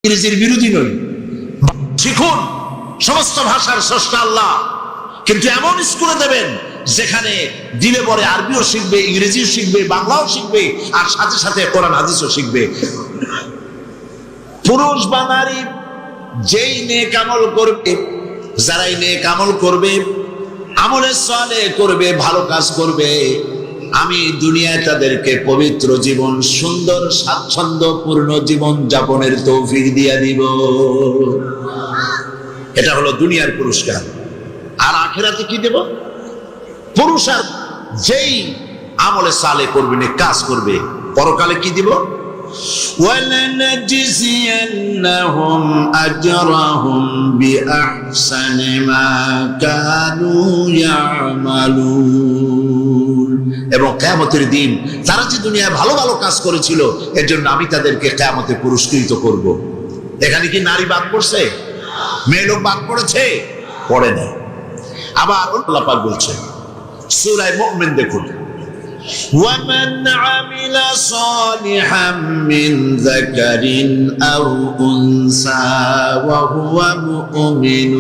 ইংরেজির বিরোধী নই, শিখুন, সমস্ত ভাষার স্রষ্টা আল্লাহ, কিন্তু এমন স্কুলে দেবেন যেখানে দিলে পরে আরবিও শিখবে, ইংরেজিও শিখবে, বাংলাও শিখবে, আর সাথে সাথে কোরআন হাদিসও শিখবে। পুরুষ বা নারী যেই নেক আমল করবে, যারাই নেক আমল করবে, আমলে সালেহ করবে, ভালো কাজ করবে, আমি দুনিয়ায় তাদেরকে পবিত্র জীবন, সুন্দর স্বাচ্ছন্দ্যপূর্ণ জীবন যাপনের তৌফিক দিয়ে দিব। এটা হলো দুনিয়ার পুরস্কার। আর আখিরাতে কি দেব? পুরস্কার যেই আমলে সালেহ করবে, নেক কাজ করবে, পরকালে কি দিব? وَلَنَجْزِيَنَّهُمْ أَجْرَهُمْ بِأَحْسَنِ مَا كَانُوا يَعْمَلُونَ। এবং কিয়ামতের দিন তারা যে দুনিয়ায় ভালো ভালো কাজ করেছিল, এর জন্য আমি তাদেরকে কিয়ামতে পুরস্কৃত করব। এখানে কি নারী বাদ পড়ছে? মেয়ে লোক বাদ পড়েছে? পড়ে না। আবার আল্লাহ পাক বলছেন সূরা মুমিন, দেখুন, وَمَنْ عَمِلَ صَالِحًا مِّنْ ذَكَرٍ أَوْ أُنثَىٰ وَهُوَ مُؤْمِنٌ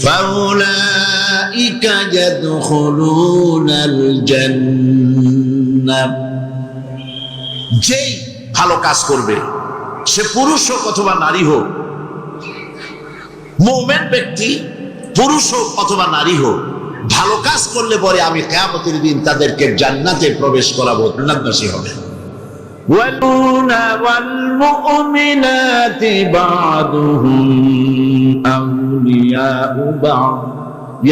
فَأُولَٰئِكَ يَدْخُلُونَ الْجَنَّةَ। যেই ভালো কাজ করবে, সে পুরুষ হোক অথবা নারী হোক, মুমিন ব্যক্তি পুরুষ হোক অথবা নারী হোক, ভালো কাজ করলে পরে আমি কিয়ামতের দিন তাদেরকে জান্নাতে প্রবেশ করাবো, জান্নাতবাসী হবে। والمؤمنات بعضهم أولياء بعض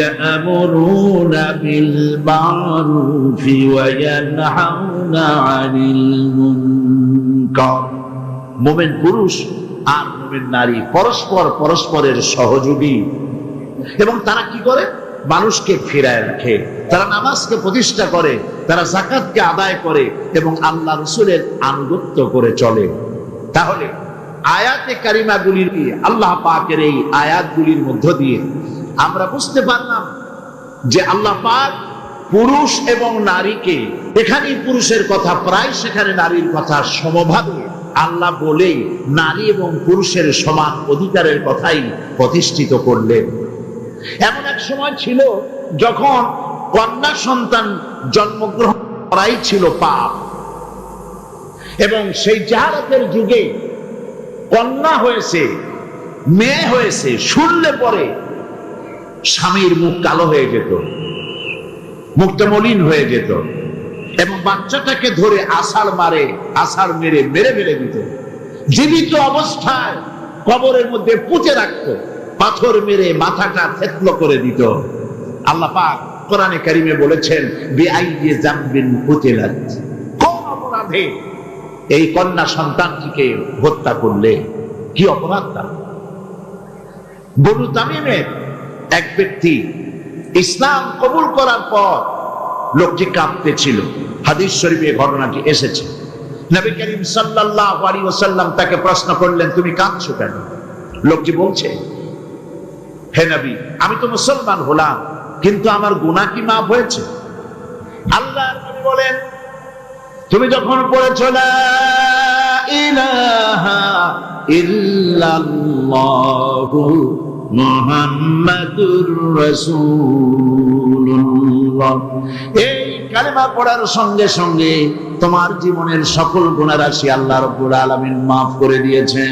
يأمرون بالمعروف وينهون عن المنكر। মুমিন পুরুষ আর মুমিন নারী পরস্পরের সহযোগী, এবং তারা কি করে? মানুষকে ফিরায় রাখে, তারা নামাজকে প্রতিষ্ঠা করে, তারা যাকাতকে আদায় করে, এবং আল্লাহ রাসূলের আনুগত্য করে চলে। তাহলে আয়াতে কারিমাগুলির, আল্লাহ পাকের এই আয়াতগুলির মধ্য দিয়ে আমরা বুঝতে পারলাম যে আল্লাহ পাক পুরুষ এবং নারীকে, এখানেই পুরুষের কথা প্রায়, সেখানে নারীর কথা সমভাবে আল্লাহ বলেই নারী এবং পুরুষের সমান অধিকারের কথাই প্রতিষ্ঠিত করলেন। এমন এক সময় ছিল যখন কন্যা সন্তান জন্মগ্রহণ করাই ছিল পাপ, এবং সেই জাহালাতের যুগে কন্যা হয়েছে, মেয়ে হয়েছে, শুনলে পরে স্বামীর মুখ কালো হয়ে যেত, মুখটা মলিন হয়ে যেত, এবং বাচ্চাটাকে ধরে আছাড় মেরে ফেলে দিত, জীবিত অবস্থায় কবরের মধ্যে পুঁতে রাখত, পাথর মেরে মাথাটা থেতলো করে দিত। আল্লাহ পাক কোরআনে কারিমে বলেছেন, বিআইয়ি যামবিন কুতিলাত, কোন অপরাধে এই কন্যা সন্তানটিকে হত্যা করলে? কি অপরাধ তার? বনু তামিমের এক ব্যক্তি ইসলাম কবুল করার পর লোকটি কাঁদতেছিল। হাদিস শরীফে ঘটনাটি এসেছে। নবী করিম সাল্লাল্লাহু আলাইহি ওয়াসাল্লাম তাকে প্রশ্ন করলেন, তুমি কাঁদছো কেন? লোকটি বলছে, হে নবী, আমি তো মুসলমান হলাম, কিন্তু আমার গুনাহ কি মাফ হয়েছে? আল্লাহর নবী বলেন, তুমি যখন পড়েছো লা ইলাহা ইল্লাল্লাহু মুহাম্মাদুর রাসূলুল্লাহ, এই কালেমা পড়ার সঙ্গে সঙ্গে তোমার জীবনের সকল গুনাহ রাশি আল্লাহ রাব্বুল আলামিন মাফ করে দিয়েছেন।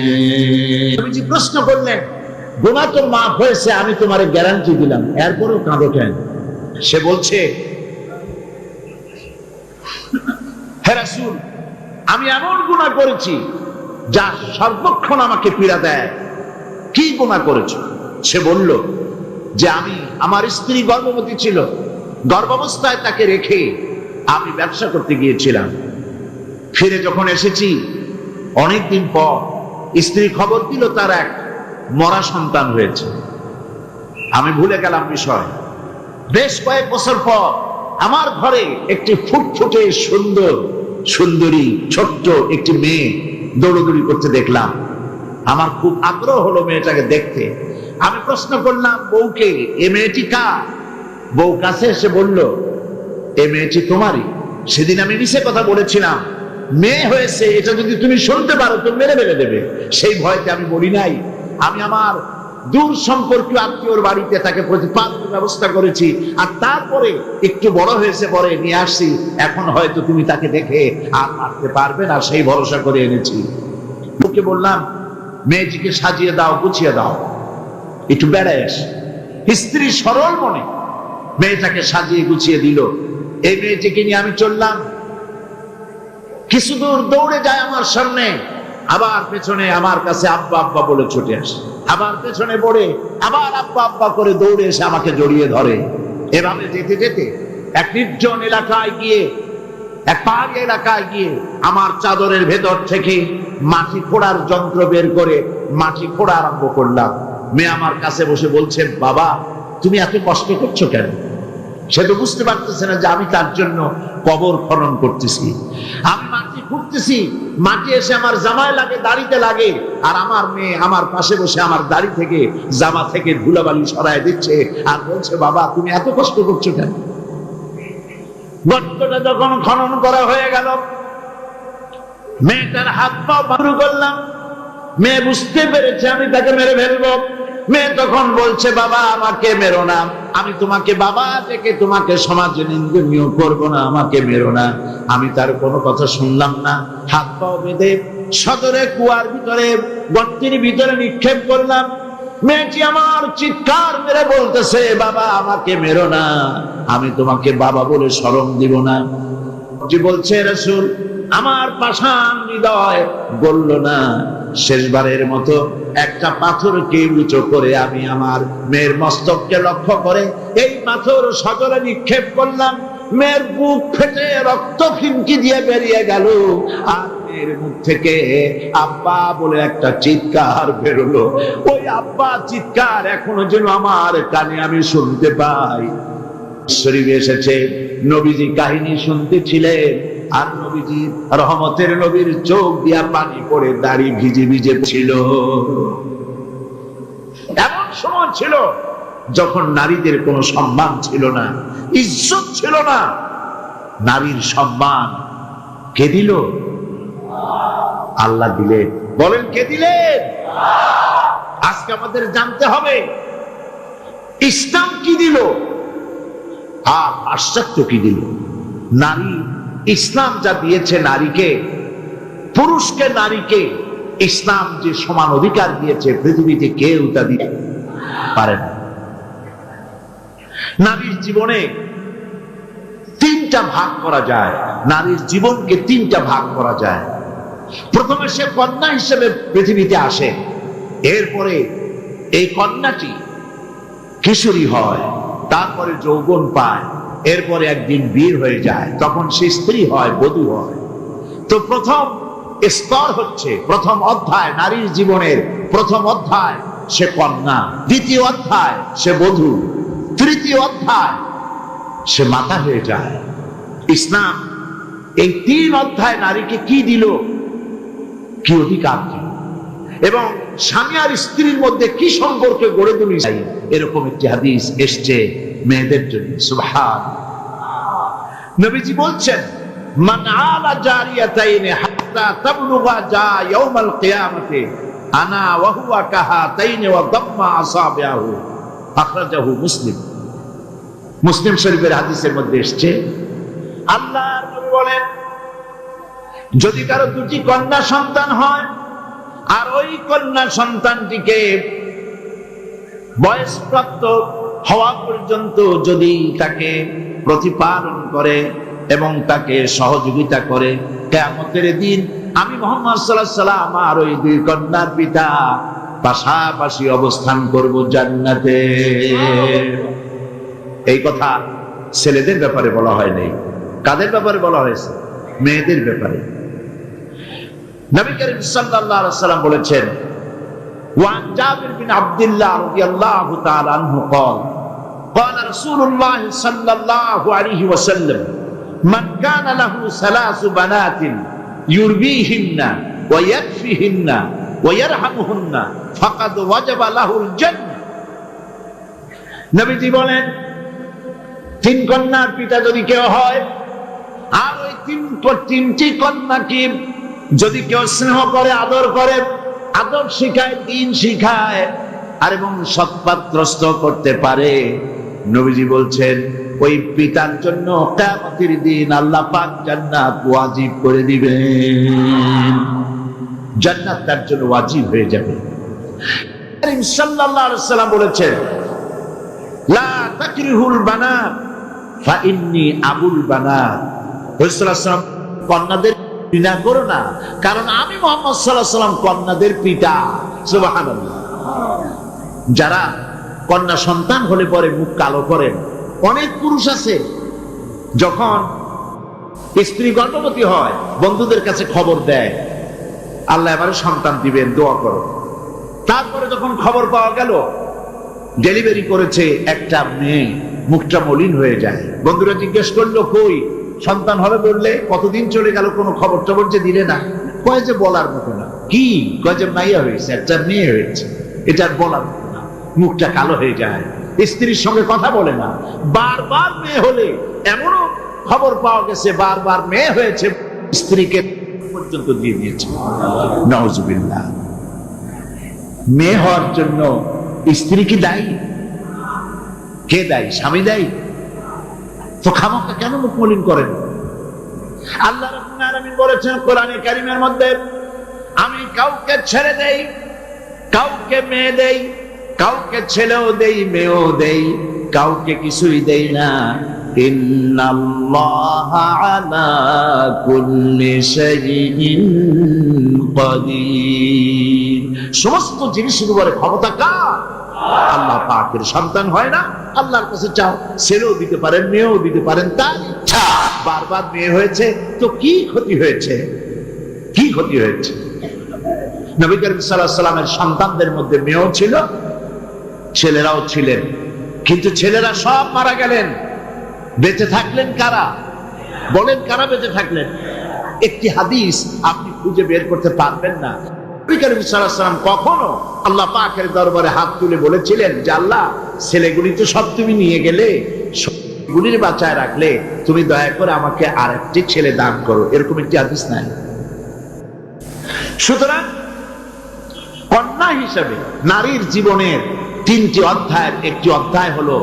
নবীজি প্রশ্ন করলেন, গুনাহ তো মাফ হয়েছে, আমি তোমারে গ্যারান্টি দিলাম, এরপরেও কাঁদো কেন? সে বলছে, হে রাসূল, আমি এমন গুনাহ করেছি যা সর্বক্ষণ আমাকে পীড়া দেয়। কি গুনাহ করেছো? সে বলল যে আমার স্ত্রী গর্ভবতী ছিল, গর্ভাবস্থায় তাকে রেখে আমি ব্যবসা করতে গিয়েছিলাম, ফিরে যখন এসেছি অনেকদিন পর স্ত্রী খবর দিল তার এক মরা সন্তান হয়েছে। আমি ভুলে গেলাম বিষয়। বেশ কয়েক বছর পর আমার ঘরে একটি ফুটফুটে সুন্দরী ছোট্ট একটি মেয়ে দৌড়দৌড়ি করতে দেখলাম। আমার খুব আগ্রহ হলো মেয়েটাকে দেখতে। আমি প্রশ্ন করলাম বউকে, এ মেয়েটি কার? বউ কাছে এসে বলল, এ মেয়েটি তোমারই। সেদিন আমি মিছে কথা বলেছিলাম মেয়ে হয়েছে এটা যদি তুমি শুনতে পারো তো মেরে মেরে দেবে, সেই ভয়তে আমি বলি নাই। আমি আমার দূর সম্পর্কীয় আত্মীয়র বাড়িতে তাকে প্রতিপালনের ব্যবস্থা করেছি, আর তারপরে একটু বড় হয়েছে পরে নিয়ে আসছি, এখন হয়তো তুমি তাকে দেখে আর মারতে পারবে না, সেই ভরসা করে এনেছি। ওকে বললাম মেয়েটিকে সাজিয়ে দাও, গুছিয়ে দাও, একটু বেড়ায় আসে। স্ত্রী সরল মনে মেয়েটাকে সাজিয়ে গুছিয়ে দিল। এই মেয়েটিকে নিয়ে আমি চললাম, কিছু দূর দৌড়ে যায় আমার সামনে, আবার পেছনে আমার কাছে আব্বা আব্বা বলে ছুটে আসে, আবার পেছনে পড়ে আবার আব্বা আব্বা করে দৌড়ে এসে আমাকে জড়িয়ে ধরে। এভাবে যেতে যেতে এক নির্জন এলাকায় গিয়ে, এক পাহাড়ি এলাকায় গিয়ে আমার চাদরের ভেতর থেকে মাটি খোঁড়ার যন্ত্র বের করে মাটি খোঁড়া আরম্ভ করলাম। মেয়ে আমার কাছে বসে বলছে, বাবা তুমি এত কষ্ট করছো কেন? সে তো বুঝতে পারতেছে না যে আমি তার জন্য কবর খনন করতেছি, আমি মাটি খুঁড়তেছি, মাটি এসে আমার জামায় লাগে, দাড়িতে লাগে, আর আমার মেয়ে আমার পাশে বসে আমার দাড়ি থেকে জামা থেকে ধুলাবালি সরায় দিচ্ছে আর বলছে, বাবা তুমি এত কষ্ট করছো কেন? গর্তটা যখন খনন করা হয়ে গেল, মেয়েটার হাত পা শুরু করলাম। মেয়ে বুঝতে পেরেছে আমি তাকে মেরে ফেলবো। মেয়ে তখন বলছে, বাবা আমাকে মেরো না, আমি তোমাকে বাবা থেকে তোমাকে সমাজে নিন্দনীয় করবো না, আমাকে মেরো না। আমি তার কোনো কথা শুনলাম না, হাত পাও বেঁধে সদরে কুয়ার ভিতরে গর্তের ভিতরে নিক্ষেপ করলাম। মেয়েটি আমার চিৎকার মেরে বলতেছে, বাবা আমাকে মেরো না, আমি তোমাকে বাবা বলে শরম দিব না। যে বলছে, রাসূল আমার পাষাণ হৃদয় গলল না, শেষবারের মতো একটা পাথরকে উঁচু করে আমি আমার মেয়ের মস্তককে লক্ষ্য করে এই পাথর সজলে নিক্ষেপ করলাম। মেয়ের বুক ফেটে রক্ত খিনকি দিয়ে বেরিয়ে গেল, আর মেয়ের মুখ থেকে আব্বা বলে একটা চিৎকার বেরোলো। ওই আব্বা চিৎকার এখনো যেন আমার কানে আমি শুনতে পাই। শরীফে এসেছে নবীজি কাহিনী শুনতেছিলেন, আর নবীজি রহমতের নবীর চোখ দিয়া পানি পড়ে দাড়ি ভিজে ভিজে ছিল। এমন সময় ছিল যখন নারীদের কোনো সম্মান ছিল না, ইজ্জত ছিল না। নারীর সম্মান কে দিল? আল্লাহ দিলেন। বলেন কে দিলেন? আজকে আমাদের জানতে হবে ইসলাম কি দিল আর পাশ্চাত্য কি দিল। নারী, ইসলাম যা দিয়েছে নারীকে, পুরুষকে নারীকে ইসলাম যে সমান অধিকার দিয়েছে পৃথিবীতে কেউ তা দিতে পারে না। নারীর জীবনে তিনটা ভাগ করা যায়, নারীর জীবনকে তিনটা ভাগ করা যায়। প্রথমে সে কন্যা হিসেবে পৃথিবীতে আসে, এরপরে এই কন্যাটি কিশোরী হয়, তারপরে যৌবন পায়, এরপরে একদিন বীর হয়ে যায়, তখন সে স্ত্রী হয়, বধূ হয়। তো প্রথম স্তর হচ্ছে, প্রথম অধ্যায় নারীর জীবনের প্রথম অধ্যায় সে কন্যা, দ্বিতীয় অধ্যায় সে বধূ, তৃতীয় অধ্যায় সে মাতা হয়ে যায়। ইসলাম এই তিন অধ্যায় নারীকে কি দিল, কি অধিকার দিল, এবং স্বামী আর স্ত্রীর মধ্যে কি সম্পর্ক গড়ে তুলি, এরকম একটি হাদিস এসছে মেয়েদের জন্য। সুবহানাল্লাহ। নবীজি বলছেন, মান আলা জারিয়াতাইন হাত্তা তাবলুগা জা ইয়াউমাল কিয়ামাতি আনা ওয়া হুয়া কাহাতাইন ওয়া দাম্মা আসাবিহু। আখরাজাহু মুসলিম। মুসলিম শরীফের হাদিসের মধ্যে এসছে, আল্লাহর নবী বলেন, যদি কারো দুটি কন্যা সন্তান হয় আর ওই কন্যা সন্তানটিকে বয়সপ্রাপ্ত হওয়া পর্যন্ত যদি তাকে প্রতিপালন করে এবং তাকে সহযোগিতা করে, কিয়ামতের দিন আমি মুহাম্মদ সাল্লাল্লাহু আলাইহি ওয়াসাল্লাম আর ওই দুই কন্যার পিতা পাশাপাশি অবস্থান করব জান্নাতে। এই কথা ছেলেদের ব্যাপারে বলা হয় নাই, কাদের ব্যাপারে বলা হয়েছে? মেয়েদের ব্যাপারে। নবী করিম সাল্লাল্লাহু আলাইহি ওয়াসাল্লাম বলেছেন, ওয়ান জাবির বিন আব্দুল্লাহ রাদিয়াল্লাহু তাআলা আনহু قال قال رسول الله صلى الله عليه وسلم من كان له ثلاث بنات يربيهن ويكفيهن ويرحمهن فقد وجب له الجنة। নবীজি বলেন, তিন কন্যার পিতা যদি কেউ হয় আর ওই তিনটি কন্যাকে যদি কেউ স্নেহ করে, আদর করে, আদব শিখায়, দিন শিখায়, আর এবং সৎপাত্রস্থ করতে পারে, নবীজি বলছেন ওই পিতার জন্য কিয়ামতের দিন আল্লাহ পাক জান্নাত ওয়াজিব করে দিবেন। জান্নাত তার জন্য ওয়াজিব হয়ে যাবে। সাল্লাল্লাহু আলাইহি ওয়াসাল্লাম বলেছেন, লা তাকরিহুল বানাত ফা ইন্নী আবুল বানাত। রাসূলুল্লাহ সাল্লাল্লাহু আলাইহি ওয়াসাল্লাম কন্যাদের ঘৃণা করো না, কারণ আমি মুহাম্মদ সাল্লাল্লাহু আলাইহি ওয়াসাল্লাম কন্যাদের পিতা। সুবহানাল্লাহ। যারা কন্যা সন্তান হলে পরে মুখ কালো করেন, অনেক পুরুষ আছে যখন স্ত্রী গর্ভবতী হয় বন্ধুদের কাছে খবর দেয়, আল্লাহ এবারে সন্তান দিবেন, দোয়া করো। তারপরে যখন খবর পাওয়া গেল ডেলিভারি করেছে একটা মেয়ে, মুখটা মলিন হয়ে যায়। বন্ধুরা জিজ্ঞেস করলো কই সন্তান হবে, বললে কতদিন চলে গেল কোনো খবর টবর যে দিলে না। কয় যে বলার মতো না। কি? কয় যে মাইয়া হয়েছে, একটা মেয়ে হয়েছে, এটা আর বলার মতো না। মুখটা কালো হয়ে যায়, স্ত্রীর সঙ্গে কথা বলে না। বারবার মেয়ে হলে, এমনও খবর পাওয়া গেছে বারবার মেয়ে হয়েছে, স্ত্রীকে পর্যন্ত দিয়ে দিয়েছে। নাউজুবিল্লাহ। মেয়ে হওয়ার জন্য স্ত্রী কি দায়ী? কে দায়ী? স্বামী দায়ী? তো খামোখা কেন মুখ মলিন করেন? আল্লাহ রাব্বুল আলামিন বলেছেন কোরআনে কারীমের মধ্যে, আমি কাউকে ছেড়ে দেই, কাউকে মেয়ে দেই, কাউকে ছেলেও দেই, মেয়েও দেই, কাউকে কিছুই দেই না। ইন্নাল্লাহা আলা কুল্লি শাইইন কাদির। সমস্ত জিনিসের উপরে ক্ষমতা কার? আল্লাহ পাকের। সন্তান হয় না, আল্লাহর কাছে চাও, ছেলেও দিতে পারেন, মেয়েও দিতে পারেন, তার ইচ্ছা। বারবার মেয়ে হয়েছে তো কি ক্ষতি হয়েছে? কি ক্ষতি হয়েছে? নবী করিম সাল্লাল্লাহু আলাইহি ওয়াসাল্লামের সন্তানদের মধ্যে মেয়েও ছিল, ছেলেরাও ছিলেন, কিন্তু ছেলেরা সব মারা গেলেন। বেঁচে থাকলেন কারা? বলেন কারা বেঁচে থাকলেন? একটি হাদিস আপনি খুঁজে বের করতে পারবেন না। নবী করিম সাল্লাল্লাহু আলাইহি ওয়াসাল্লাম কখনো আল্লাহ পাকের দরবারে হাত তুলে বলেছিলেন যে আল্লাহ, ছেলেগুলি তো সব তুমি নিয়ে গেলে, সবগুলির বাঁচায় রাখলে, তুমি দয়া করে আমাকে আরেকটি ছেলে দান করো। এরকম একটি হাদিস নাই। সুতরাং কন্যা হিসেবে নারীর জীবনের তিনটি অধ্যায়ের একটি অধ্যায় হলো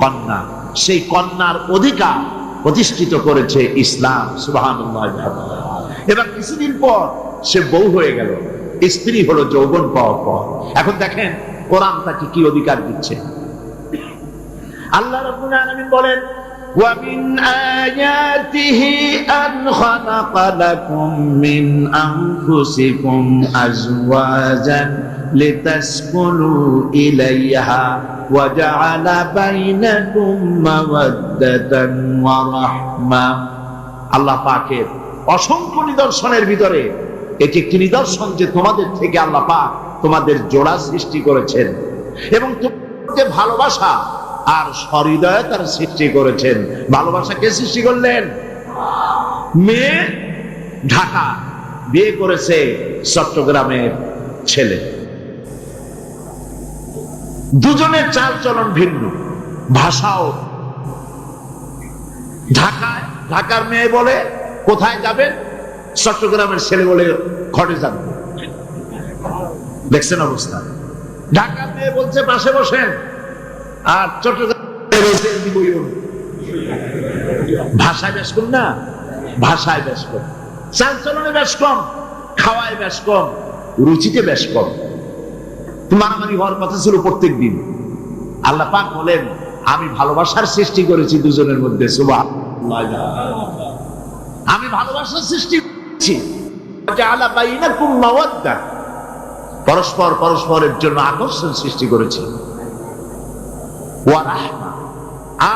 কন্যা। সেই কন্যার অধিকার প্রতিষ্ঠিত করেছে ইসলাম। সুবহানাল্লাহ। এবার কিছুদিন পর সে বউ হয়ে গেল, স্ত্রী হলো যৌবন পাওয়ার পর। এখন দেখেন কোরআন তাকে কি অধিকার দিচ্ছে। আল্লাহ রাব্বুল আলামিন বলেন, ওয়া মিন আয়াতিহি আন খালাকা লাকুম মিন আনফুসিকুম আজওয়াজান লিতাসকুনু ইলাইহা ওয়া জাআলা বাইনাকুম মাওয়াদ্দাতান ওয়া রাহমা। আল্লাহ পাকের অসংখ্য নিদর্শনের ভিতরে এটি একটি নিদর্শন যে তোমাদের থেকে আল্লাহ পাক তোমাদের জোড়া সৃষ্টি করেছেন এবং তোমাদের ভালোবাসা আর সহৃদয়তার সৃষ্টি করেছেন। ভালোবাসা কে সৃষ্টি করলেন? মেয়ে ঢাকা, বিয়ে করেছে চট্টগ্রামের ছেলে। দুজনের চাল চলন ভিন্ন, ভাষাও। ঢাকার মেয়ে বলে কোথায় যাবেন, চট্টগ্রামের ছেলে বলে ঘটে যাবেন। দেখছেন অবস্থা? ঢাকার মেয়ে বলছে পাশে বসেন, আর চট্টগ্রামের বলছে ভাষায় বেশ কম না, ভাষায় বেশ কম, চাল চলনে বেশ কম, খাওয়ায় বেশ কম, রুচিতে বেশ কম। মারামারি হওয়ার কথা ছিল প্রত্যেক দিন। আল্লাহ পাক বলেন আমি ভালোবাসার সৃষ্টি করেছি দুজনের মধ্যে। সুবহানাল্লাহ। আমি ভালোবাসার সৃষ্টি করেছি, জাআলা বাইনাকুম মাওয়াদ্দা, পরস্পর পরস্পরের জন্য আকর্ষণ সৃষ্টি করেছি, ওয়া রাহমা,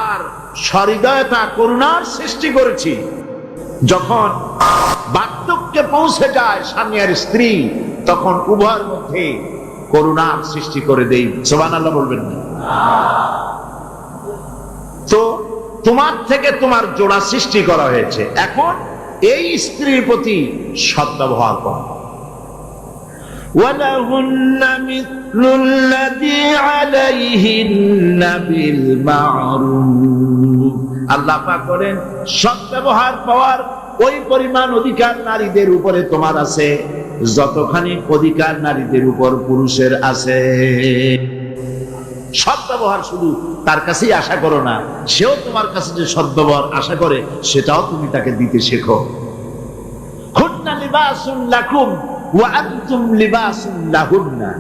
আর সহৃদয়তা করুণার সৃষ্টি করেছি। যখন বার্ধক্যে পৌঁছে যায় স্বামী আর স্ত্রী, তখন উভয়ের মধ্যে করুণার সৃষ্টি করে দেই। সুবহানাল্লাহ বলবেন না? তো তোমার থেকে তোমার জোড়া সৃষ্টি করা হয়েছে, এখন এই স্ত্রীর প্রতি সদ্ব্যবহার করো। وَلَهُنَّ مِثْلُ الَّذِي عَلَيْهِنَّ بِالْمَعْرُوفِ, আল্লাহ পাক বলেন সদ্ব্যবহার পাওয়ার ওই পরিমাণ অধিকার নারীদের উপরে তোমার আছে যতখানি অধিকার নারীদের উপর পুরুষের আছে। সদ্ব্যবহার শুধু তার কাছেই আশা করো না, সেও তোমার কাছে যে সদ্ব্যবহার আশা করে সেটাও তুমি তাকে দিতে শেখো। হুন্না লিবাসুন লাকুম ওয়া আনতুম লিবাসুন লাহুন্না।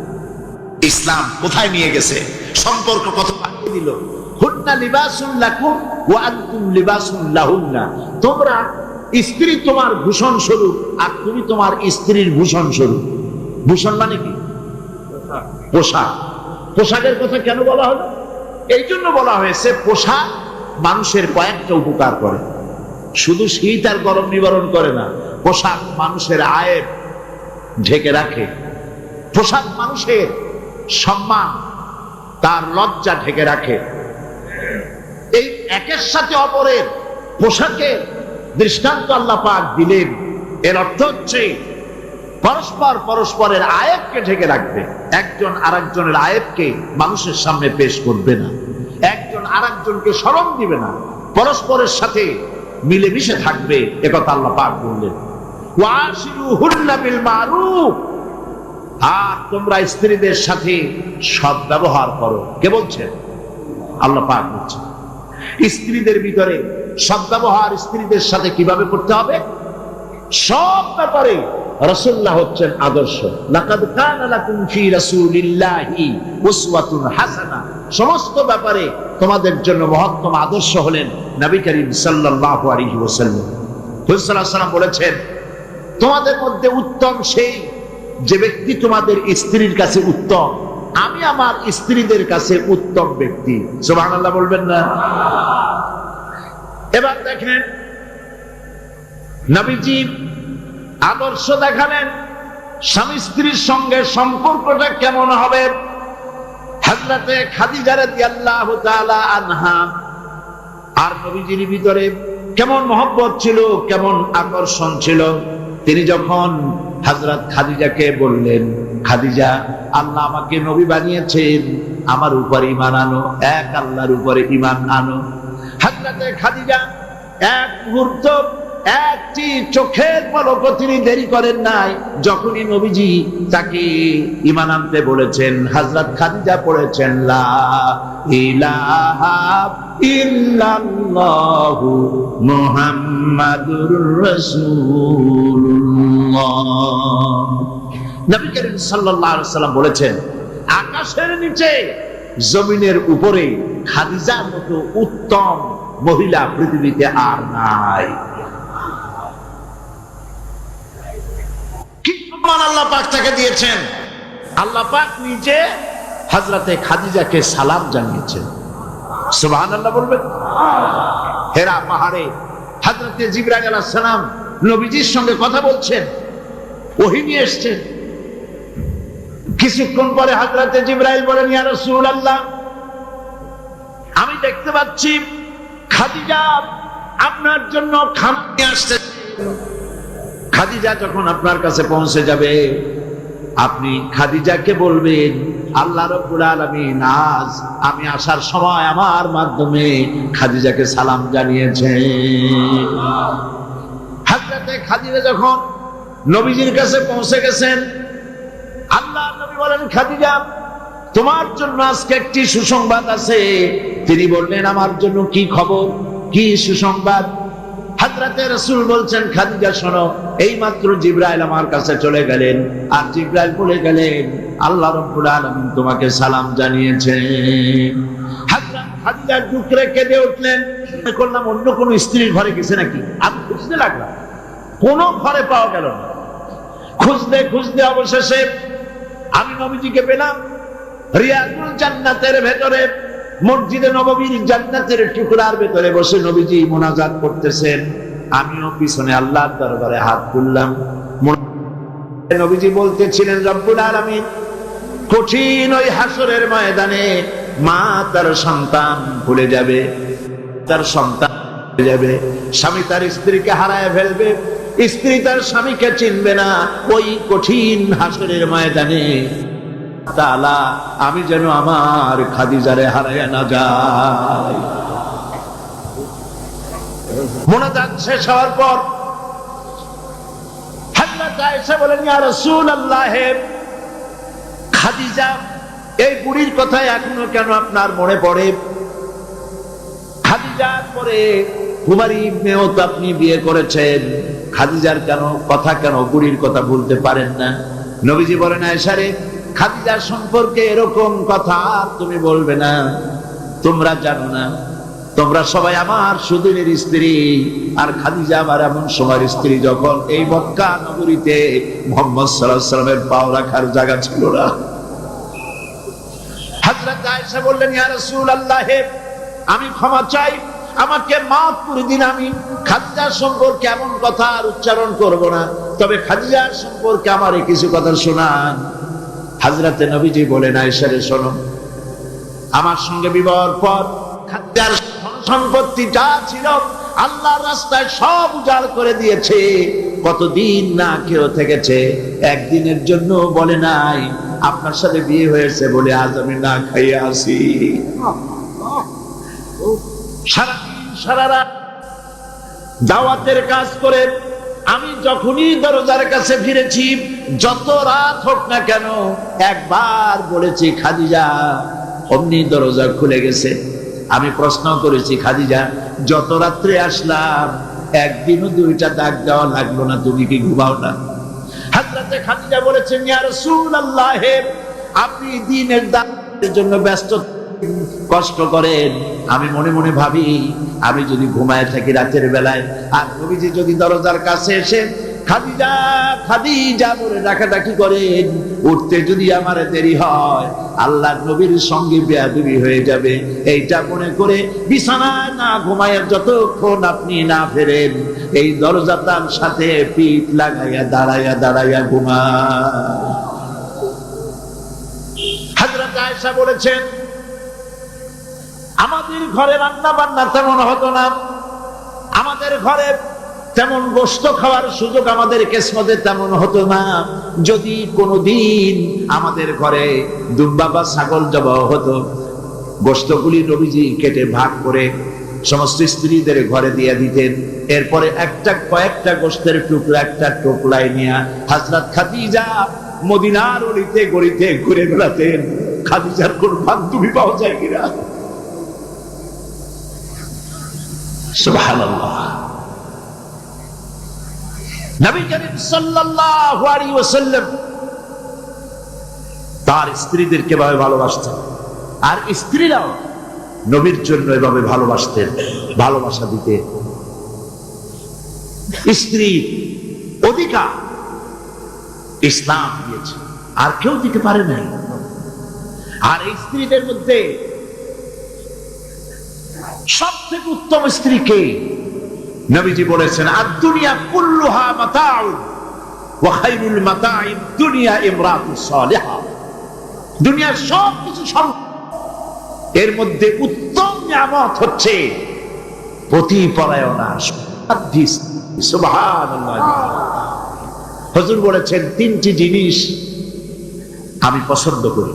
ইসলাম কোথায় নিয়ে গেছে, সম্পর্ক কত বাড়িয়ে দিল। হুন্না লিবাসুন লাকুম ওয়া আনতুম লিবাসুন লাহুন্না। তোমরা স্ত্রী তোমার ভূষণ স্বরূপ আর তুমি তোমার স্ত্রীর ভূষণ স্বরূপ। ভূষণ মানে কি? পোশাক। পোশাকের কথা কেন বলা হলো? এই জন্য বলা হয়েছে পোশাক মানুষের কয়েকটা উপকার করে, শুধু শীত আর গরম নিবারণ করে না। পোশাক মানুষের আয়েব ঢেকে রাখে, পোশাক মানুষের সম্মান তার লজ্জা ঢেকে রাখে। এই একের সাথে অপরের পোশাকের দৃষ্টান্ত আল্লাহ পাক দিলেন। এর অর্থ হচ্ছে পরস্পর পরস্পরের আয়েবকে ঢেকে রাখবে, একজন আরেকজনের আয়েবকে মানুষের সামনে পেশ করবে না, একজন আরেকজনকে শরম দিবে না, পরস্পরের সাথে মিলেমিশে থাকবে। একথা আল্লাহ পাক বললেন। ওয়াশিরুহুন্না বিল মারুফ। আর তোমরা স্ত্রীদের সাথে সদ্ব্যবহার করো। কে বলছেন? আল্লাহ পাক বলছেন। স্ত্রীদের ভিতরে সদ্ব্যবহার স্ত্রীদের সাথে কিভাবে করতে হবে, সব ব্যাপারে রাসূলুল্লাহ হচ্ছেন আদর্শ। লাকাদ কানা লাকুম ফি রাসূলিল্লাহি উসওয়াতুন হাসানা। সমস্ত ব্যাপারে তোমাদের জন্য মহত্তম আদর্শ হলেন নবী করিম সাল্লাল্লাহু আলাইহি ওয়াসাল্লাম। রাসূল সাল্লাল্লাহু আলাইহি ওয়াসাল্লাম বলেছেন, তোমাদের মধ্যে উত্তম সেই যে ব্যক্তি তোমাদের স্ত্রীর কাছে উত্তম। আমি আমার স্ত্রীদের কাছে উত্তম ব্যক্তি। সুবহানাল্লাহ বলবেন না? এবার দেখেন নবীজি আদর্শ দেখালেন স্বামী স্ত্রীর সঙ্গে সম্পর্কটা কেমন হবে। হযরতে খাদিজা রাদিয়াল্লাহু তাআলা আনহা আর নবীজির ভিতরে কেমন মহব্বত ছিল, কেমন আকর্ষণ ছিল। তিনি যখন হযরত খাদিজাকে বললেন, খাদিজা, আল্লাহ আমাকে নবী বানিয়েছেন, আমার উপর ঈমান আনো, এক আল্লাহর উপরে ঈমান আনো। হযরতে খাদিজা এক মুহূর্ত, একটি চোখের পলকও তিনি দেরি করেন নাই। যখনই নবীজি তাকে ঈমান আনতে বলেছেন, হযরত খাদিজা পড়েছেন লা ইলাহা ইল্লাল্লাহু মুহাম্মাদুর রাসূলুল্লাহ। নবী করিম সাল্লাল্লাহু আলাইহি ওয়াসাল্লাম বলেছেন, আকাশের নিচে জমিনের উপরে খাদিজার মতো উত্তম মহিলা পৃথিবীতে আর নাই। কি সম্মান আল্লাহ পাক তাকে দিয়েছেন। আল্লাহ পাক নিজে হযরতে খাদিজাকে সালাম জানিয়েছেন। সুবহানাল্লাহ বলবেন? হেরা পাহাড়ে হযরতে জিবরাইল আলাইহিস সালাম নবীজির সঙ্গে কথা বলছেন, ওহী নিয়ে এসেছেন। কিছুক্ষণ পরে হযরতে জিবরাইল বলেন, ইয়া রাসূলুল্লাহ, আমি দেখতে পাচ্ছি খাদিজা আপনার জন্য খাবার নিয়ে আসছে। খাদিজা যখন আপনার কাছে পৌঁছে যাবে, আপনি খাদিজাকে বলবেন, আল্লাহ রাব্বুল আলামিন আজ আমি আসার সময় আমার মাধ্যমে খাদিজাকে সালাম জানিয়েছেন। হযরতে খাদিজা যখন নবীজির কাছে পৌঁছে গেছেন, আল্লাহর নবী বলেন, খাদিজা, তোমার জন্য আজকে একটি সুসংবাদ আছে। তিনি বললেন, আমার জন্য কি খবর, কি সুসংবাদ? হযরতে রাসূল বলছেন, খাদিজা শোনো, এই মাত্র জিবরাইল আমার কাছে চলে গেলেন, আর জিবরাইল বলে গেলেন, আল্লাহ রাব্বুল আলামিন তোমাকে সালাম জানিয়েছেন। হযরত খাদিজা টুকরে কেঁদে উঠলেন। করলাম অন্য কোন স্ত্রীর ঘরে গেছে নাকি, আমি খুঁজতে লাগলাম, কোন ঘরে পাওয়া গেল না। খুঁজতে খুঁজতে অবশেষে আমি নবীজিকে পেলাম রিয়াদুল জান্নাতের ভেতরে, মসজিদে নববীর জান্নাতের টুকরার ভেতরে বসে নবীজি মুনাজাত করতেছেন। আমিও পিছনে আল্লাহর দরবারে হাত তুললাম। নবীজি বলতেছিলেন, রব্বুল আলামিন কঠিন ওই হাসরের ময়দানে মা তার সন্তান ভুলে যাবে, তার সন্তান ভুলে যাবে, স্বামী তার স্ত্রীকে হারায় ফেলবে, স্ত্রী তার স্বামীকে চিনবে না। ওই কঠিন হাসরের ময়দানে তাআলা আমি যেন আমার খাদিজারে হারায় না যাই। মুনাজাত শেষ হওয়ার পর হযরত আয়েশা বলেন, ইয়া রাসূলুল্লাহ, খাদিজা এই বুড়ির কথা এখনো কেন আপনার মনে পড়ে? খাদিজার পরে কুমারী মেয়েও তো আপনি বিয়ে করেছেন, খাদিজার কথা কেন বুড়ির কথা ভুলতে পারেন না? নবীজি বলেন, আয়েশা রে, খাদিজার সম্পর্কে এরকম কথা তুমি বলবে না। তোমরা জানো না, তোমরা সবাই আমার সুদিনের স্ত্রী, আর খাদিজা আমার এমন সময়ের স্ত্রী যখন এই মক্কা নগরীতে মুহাম্মদ সাল্লাল্লাহু আলাইহি ওয়াসাল্লামের পাও রাখার জায়গা ছিল না। হযরত আয়েশা বললেন, ইয়া রাসূলুল্লাহ, আমি ক্ষমা চাই, আমাকে মাফ করে দিন। আমি খাদিজার সম্পর্কে এমন কথা আর উচ্চারণ করব না, তবে খাদিজার সম্পর্কে আমারে কিছু কথা শোনান। হযরতে নবীজি বলেন, আয়েশা রে, শোনো, আমার সঙ্গে বিবাহের পর খাদিজার সম্পত্তি যা ছিল আল্লাহর রাস্তায় সব উজাড় করে দিয়েছে। কতদিন না কেউ থেকেছে, একদিনের জন্য বলে নাই আপনার সাথে বিয়ে হয়েছে বলে আজ আমি না খাইয়ে আসি। সারাদিন সারা রাত দাওয়াতের কাজ করে আমি যখনই দরজার কাছে ফিরেছি, যত রাত হোক না কেন, একবার বলেছি খাদিজা, অমনি দরজা খুলে গেছে। আমি প্রশ্ন করেছি, খাদিজা, যত রাত্রে আসলাম একদিনও দুইটা ডাক দেওয়া লাগলো না, তুমি কি ঘুমাও না? হযরতে খাদিজা বলেছেন, ইয়া রাসূলুল্লাহ, আপনি দিনের দাওয়াতের জন্য ব্যস্ত, কষ্ট করেন, আমি মনে মনে ভাবি আমি যদি ঘুমায় থাকি রাতের বেলায়, আর নবীজি যদি দরজার কাছে এসে খাদিজা খাদিজা বলে ডাকাডাকি করেন, উঠতে যদি আমার দেরি হয় আল্লাহর নবীর সঙ্গে বেয়াদবি হয়ে যাবে, এইটা মনে করে বিছানায় না ঘুমায় যতক্ষণ আপনি না ফেরেন, এই দরজাটার সাথে পিঠ লাগাইয়া দাঁড়াইয়া দাঁড়াইয়া ঘুমায়। হযরত আয়েশা বলেছেন, আমাদের ঘরে রান্না বান্না তেমন হতো না, আমাদের ঘরে তেমন গোশত খাওয়ার সুযোগ আমাদের কিসমতে তেমন হতো না। যদি কোনোদিন আমাদের ঘরে দুম্বা বা ছাগল জবাহ হতো, গোশতগুলি নবীজি কেটে ভাগ করে সমস্ত স্ত্রীদের ঘরে দিয়ে দিতেন। এরপরে কয়েকটা গোশতের টুকরা একটা টোপলায় নিয়ে হযরত খাদিজা মদিনার অলিতে গলিতে ঘুরে বেড়াতেন। খাদিজার কোন বান্ধবী পাওয়া যায় কিনা? সুবহানাল্লাহ। নবী করিম সাল্লাল্লাহু আলাইহি ওয়াসাল্লাম তার স্ত্রীদেরকে এভাবে ভালোবাসতেন, আর স্ত্রীরাও নবীর জন্য এভাবে ভালোবাসতেন, ভালোবাসা দিতে। স্ত্রীর অধিকার ইসলাম দিয়েছে, আর কেউ দিতে পারে নাই। আর এই স্ত্রীদের মধ্যে সব থেকে উত্তম স্ত্রী কে? নবীজি বলেছেন, আদ-দুনিয়া কুল্লুহা মাতাউ ওয়া খায়রুল মাতাইদ দুনিয়া ইমরাতুস সালিহা। দুনিয়ার সব কিছু এর মধ্যে উত্তম নিয়ামত হচ্ছে পতিপরায়ণা। সুবহানাল্লাহ। হুজুর বলেছেন, তিনটি জিনিস আমি পছন্দ করি,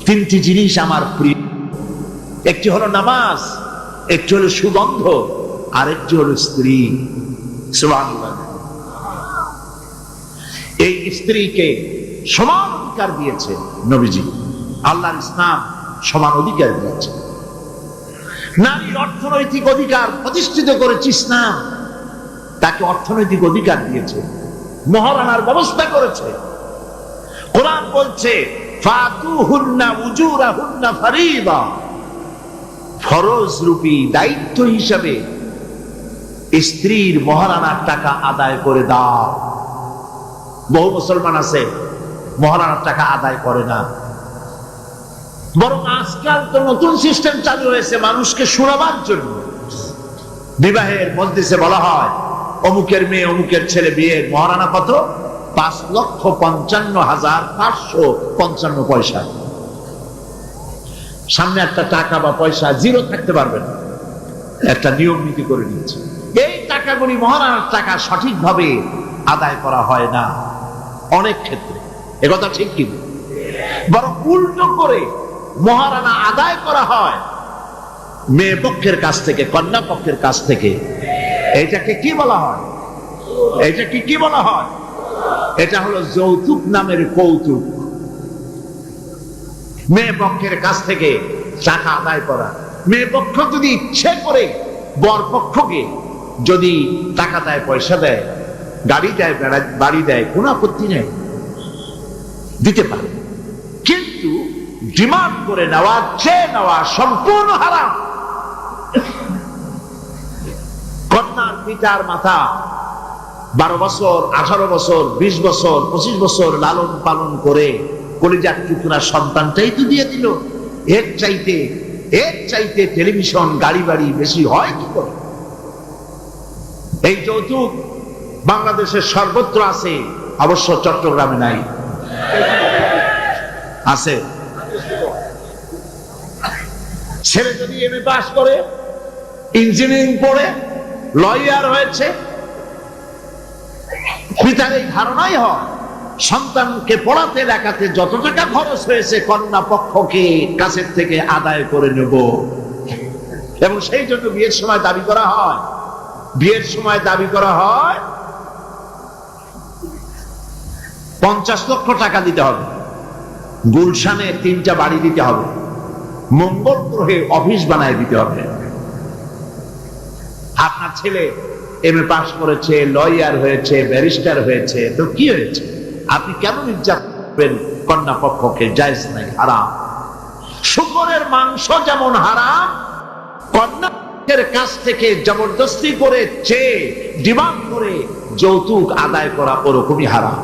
তিনটি জিনিস আমার প্রিয়। একটি হলো নামাজ, একটি হলো সুগন্ধ, আর একটি হলো স্ত্রী। সুবহানাল্লাহ। এই স্ত্রীকে সমান অধিকার দিয়েছে নবীজি, আল্লাহর ইসলাম সমান অধিকার দিয়েছে। নারীর অর্থনৈতিক অধিকার প্রতিষ্ঠিত করেছে ইসলাম, তাকে অর্থনৈতিক অধিকার দিয়েছে, মহারানার ব্যবস্থা করেছে। কোরআন বলছে, ফাতুহুন্না উজুরাহুন্না ফারিদা, ফরজ রূপী দায়িত্ব হিসাবে স্ত্রীর মহারানার টাকা আদায় করে দাও। বহু মুসলমান আছে মহারানার টাকা আদায় করে না, বরং আজকাল তো নতুন সিস্টেম চালু হয়েছে মানুষকে শোনাবার জন্য। বিবাহের মজলিসে বলা হয়, অমুকের মেয়ে অমুকের ছেলে বিয়ের মহারানা কত? 5,55,555 পয়সা। সামনে একটা টাকা বা পয়সা জিরো থাকতে পারবে না, একটা নিয়ম নীতি করে নিচ্ছে। এই টাকাগুলি মহারানার টাকা সঠিকভাবে আদায় করা হয় না অনেক ক্ষেত্রে, একথা ঠিক কিনা? বরং উল্টো করে মহারানা আদায় করা হয় মেয়ে পক্ষের কাছ থেকে, কন্যা পক্ষের কাছ থেকে। এটাকে কি বলা হয়? এটাকে কি বলা হয়? এটা হলো যৌতুক নামের কৌতুক। মেয়ে পক্ষের কাছ থেকে টাকা আদায় করা। মেয়ে পক্ষ যদি ইচ্ছে করে বর পক্ষকে যদি টাকা দেয়, পয়সা দেয়, গাড়ি দেয়, বাড়ি দেয়, কোনো আপত্তি নেই, দিতে পারে। কিন্তু ডিমান্ড করে নেওয়া, চেয়ে নেওয়া সম্পূর্ণ হারাম। কন্যার পিতার মাথা 12 বছর, 18 বছর, 20 বছর, 25 বছর লালন পালন করে কলিজার টুকরা সন্তানটাই তো দিয়ে দিল। এর চাইতে টেলিভিশন, গাড়ি বাড়ি বেশি হয় কি করে? এই যৌতুক বাংলাদেশের সর্বত্র আছে, অবশ্য চট্টগ্রামে নাই। আছে। ছেলে যদি এমএ পাস করে, ইঞ্জিনিয়ারিং পড়ে, লয়ার হয়েছে, পিতার এই ধারণাই হয় সন্তানকে পড়াতে লেখাতে যত টাকা খরচ হয়েছে কন্যা পক্ষকে কাছের থেকে আদায় করে নেব। এবং সেই জন্য বিয়ের সময় দাবি করা হয়, 50 লক্ষ টাকা দিতে হবে, গুলশানে 3টা বাড়ি দিতে হবে, মঙ্গল গ্রহে অফিস বানায় দিতে হবে। আপনার ছেলে এমএ পাস করেছে, লয়ার হয়েছে, ব্যারিস্টার হয়েছে, তো কি হয়েছে? আপনি কেন নির্যাতন করবেন কন্যা পক্ষকে? জায়েজ নাই, হারাম। শুকরের মাংস যেমন হারাম, কন্যার কাছ থেকে জবরদস্তি করে চেয়ে ডিমান্ড করে যৌতুক আদায় করা ওরকমই হারাম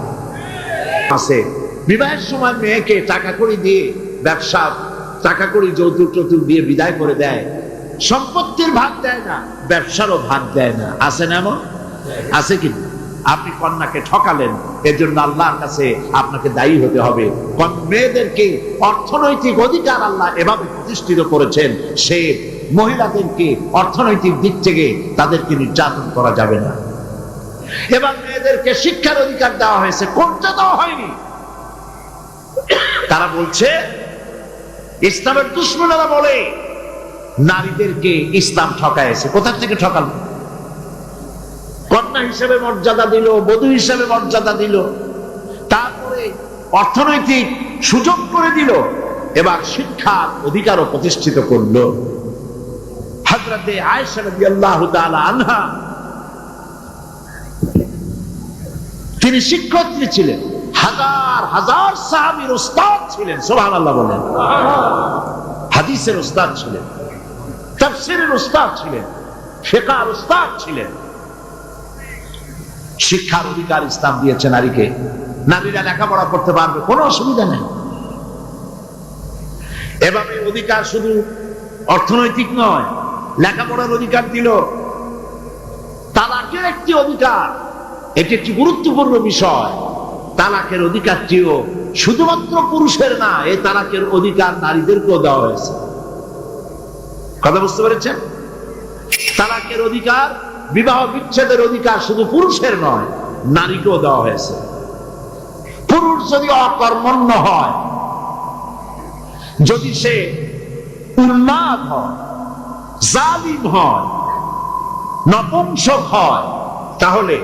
আছে। বিবাহের সময় মেয়েকে টাকা কড়ি দিয়ে, ব্যবসা টাকা কড়ি যৌতুক দিয়ে বিদায় করে দেয়, সম্পত্তির ভাগ দেয় না, ব্যবসারও ভাগ দেয় না। আছে না এমন? আছে কি? আপনি কন্যাকে ঠকালেন, এর জন্য আল্লাহর কাছে আপনাকে দায়ী হতে হবে। মেয়েদেরকে অর্থনৈতিক অধিকার আল্লাহ এভাবে প্রতিষ্ঠিত করেছেন, সে মহিলাদেরকে অর্থনৈতিক দিক থেকে তাদেরকে নির্যাতন করা যাবে না। এবার মেয়েদেরকে শিক্ষার অধিকার দেওয়া হয়েছে, কোনটা দেওয়া হয়নি? তারা বলছে, ইসলামের দুশমনেরা বলে নারীদেরকে ইসলাম ঠকাইছে। কোথা থেকে ঠকালো? কন্যা হিসেবে মর্যাদা দিল, বধূ হিসেবে মর্যাদা দিল, তারপরে অর্থনৈতিক সুযোগ করে দিল, এবার শিক্ষার অধিকারও প্রতিষ্ঠিত করলো। হযরতে আয়েশা রাদিয়াল্লাহু তাআলা আনহা, তিনি শিক্ষার্থী ছিলেন, হাজার হাজার সাহাবীর উস্তাদ ছিলেন। সুবহানাল্লাহ বলেন। হাদিসের উস্তাদ ছিলেন, তাফসীরের উস্তাদ ছিলেন, ফিকহের উস্তাদ ছিলেন। শিক্ষার অধিকার ইসলাম দিয়েছে নারীকে। নারীরা লেখাপড়া করতে পারবে, কোনো অসুবিধা নেই। এভাবে অধিকার শুধু অর্থনৈতিক নয়, লেখাপড়ার অধিকার দিল। তালাকের একটি অধিকার, এটি একটি গুরুত্বপূর্ণ বিষয়। তালাকের অধিকারটিও শুধুমাত্র পুরুষের না, এই তালাকের অধিকার নারীদেরকেও দেওয়া হয়েছে। কথা বুঝতে পেরেছেন? তালাকের অধিকার, বিবাহ বিচ্ছেদের অধিকার শুধু পুরুষের নয়, নারীকেও দেওয়া হয়েছে। পুরুষ যদি অকর্মণ্য হয়, যদি সে উন্মাদ হয়, জালিম হয়, নপুংসক হয়, তাহলে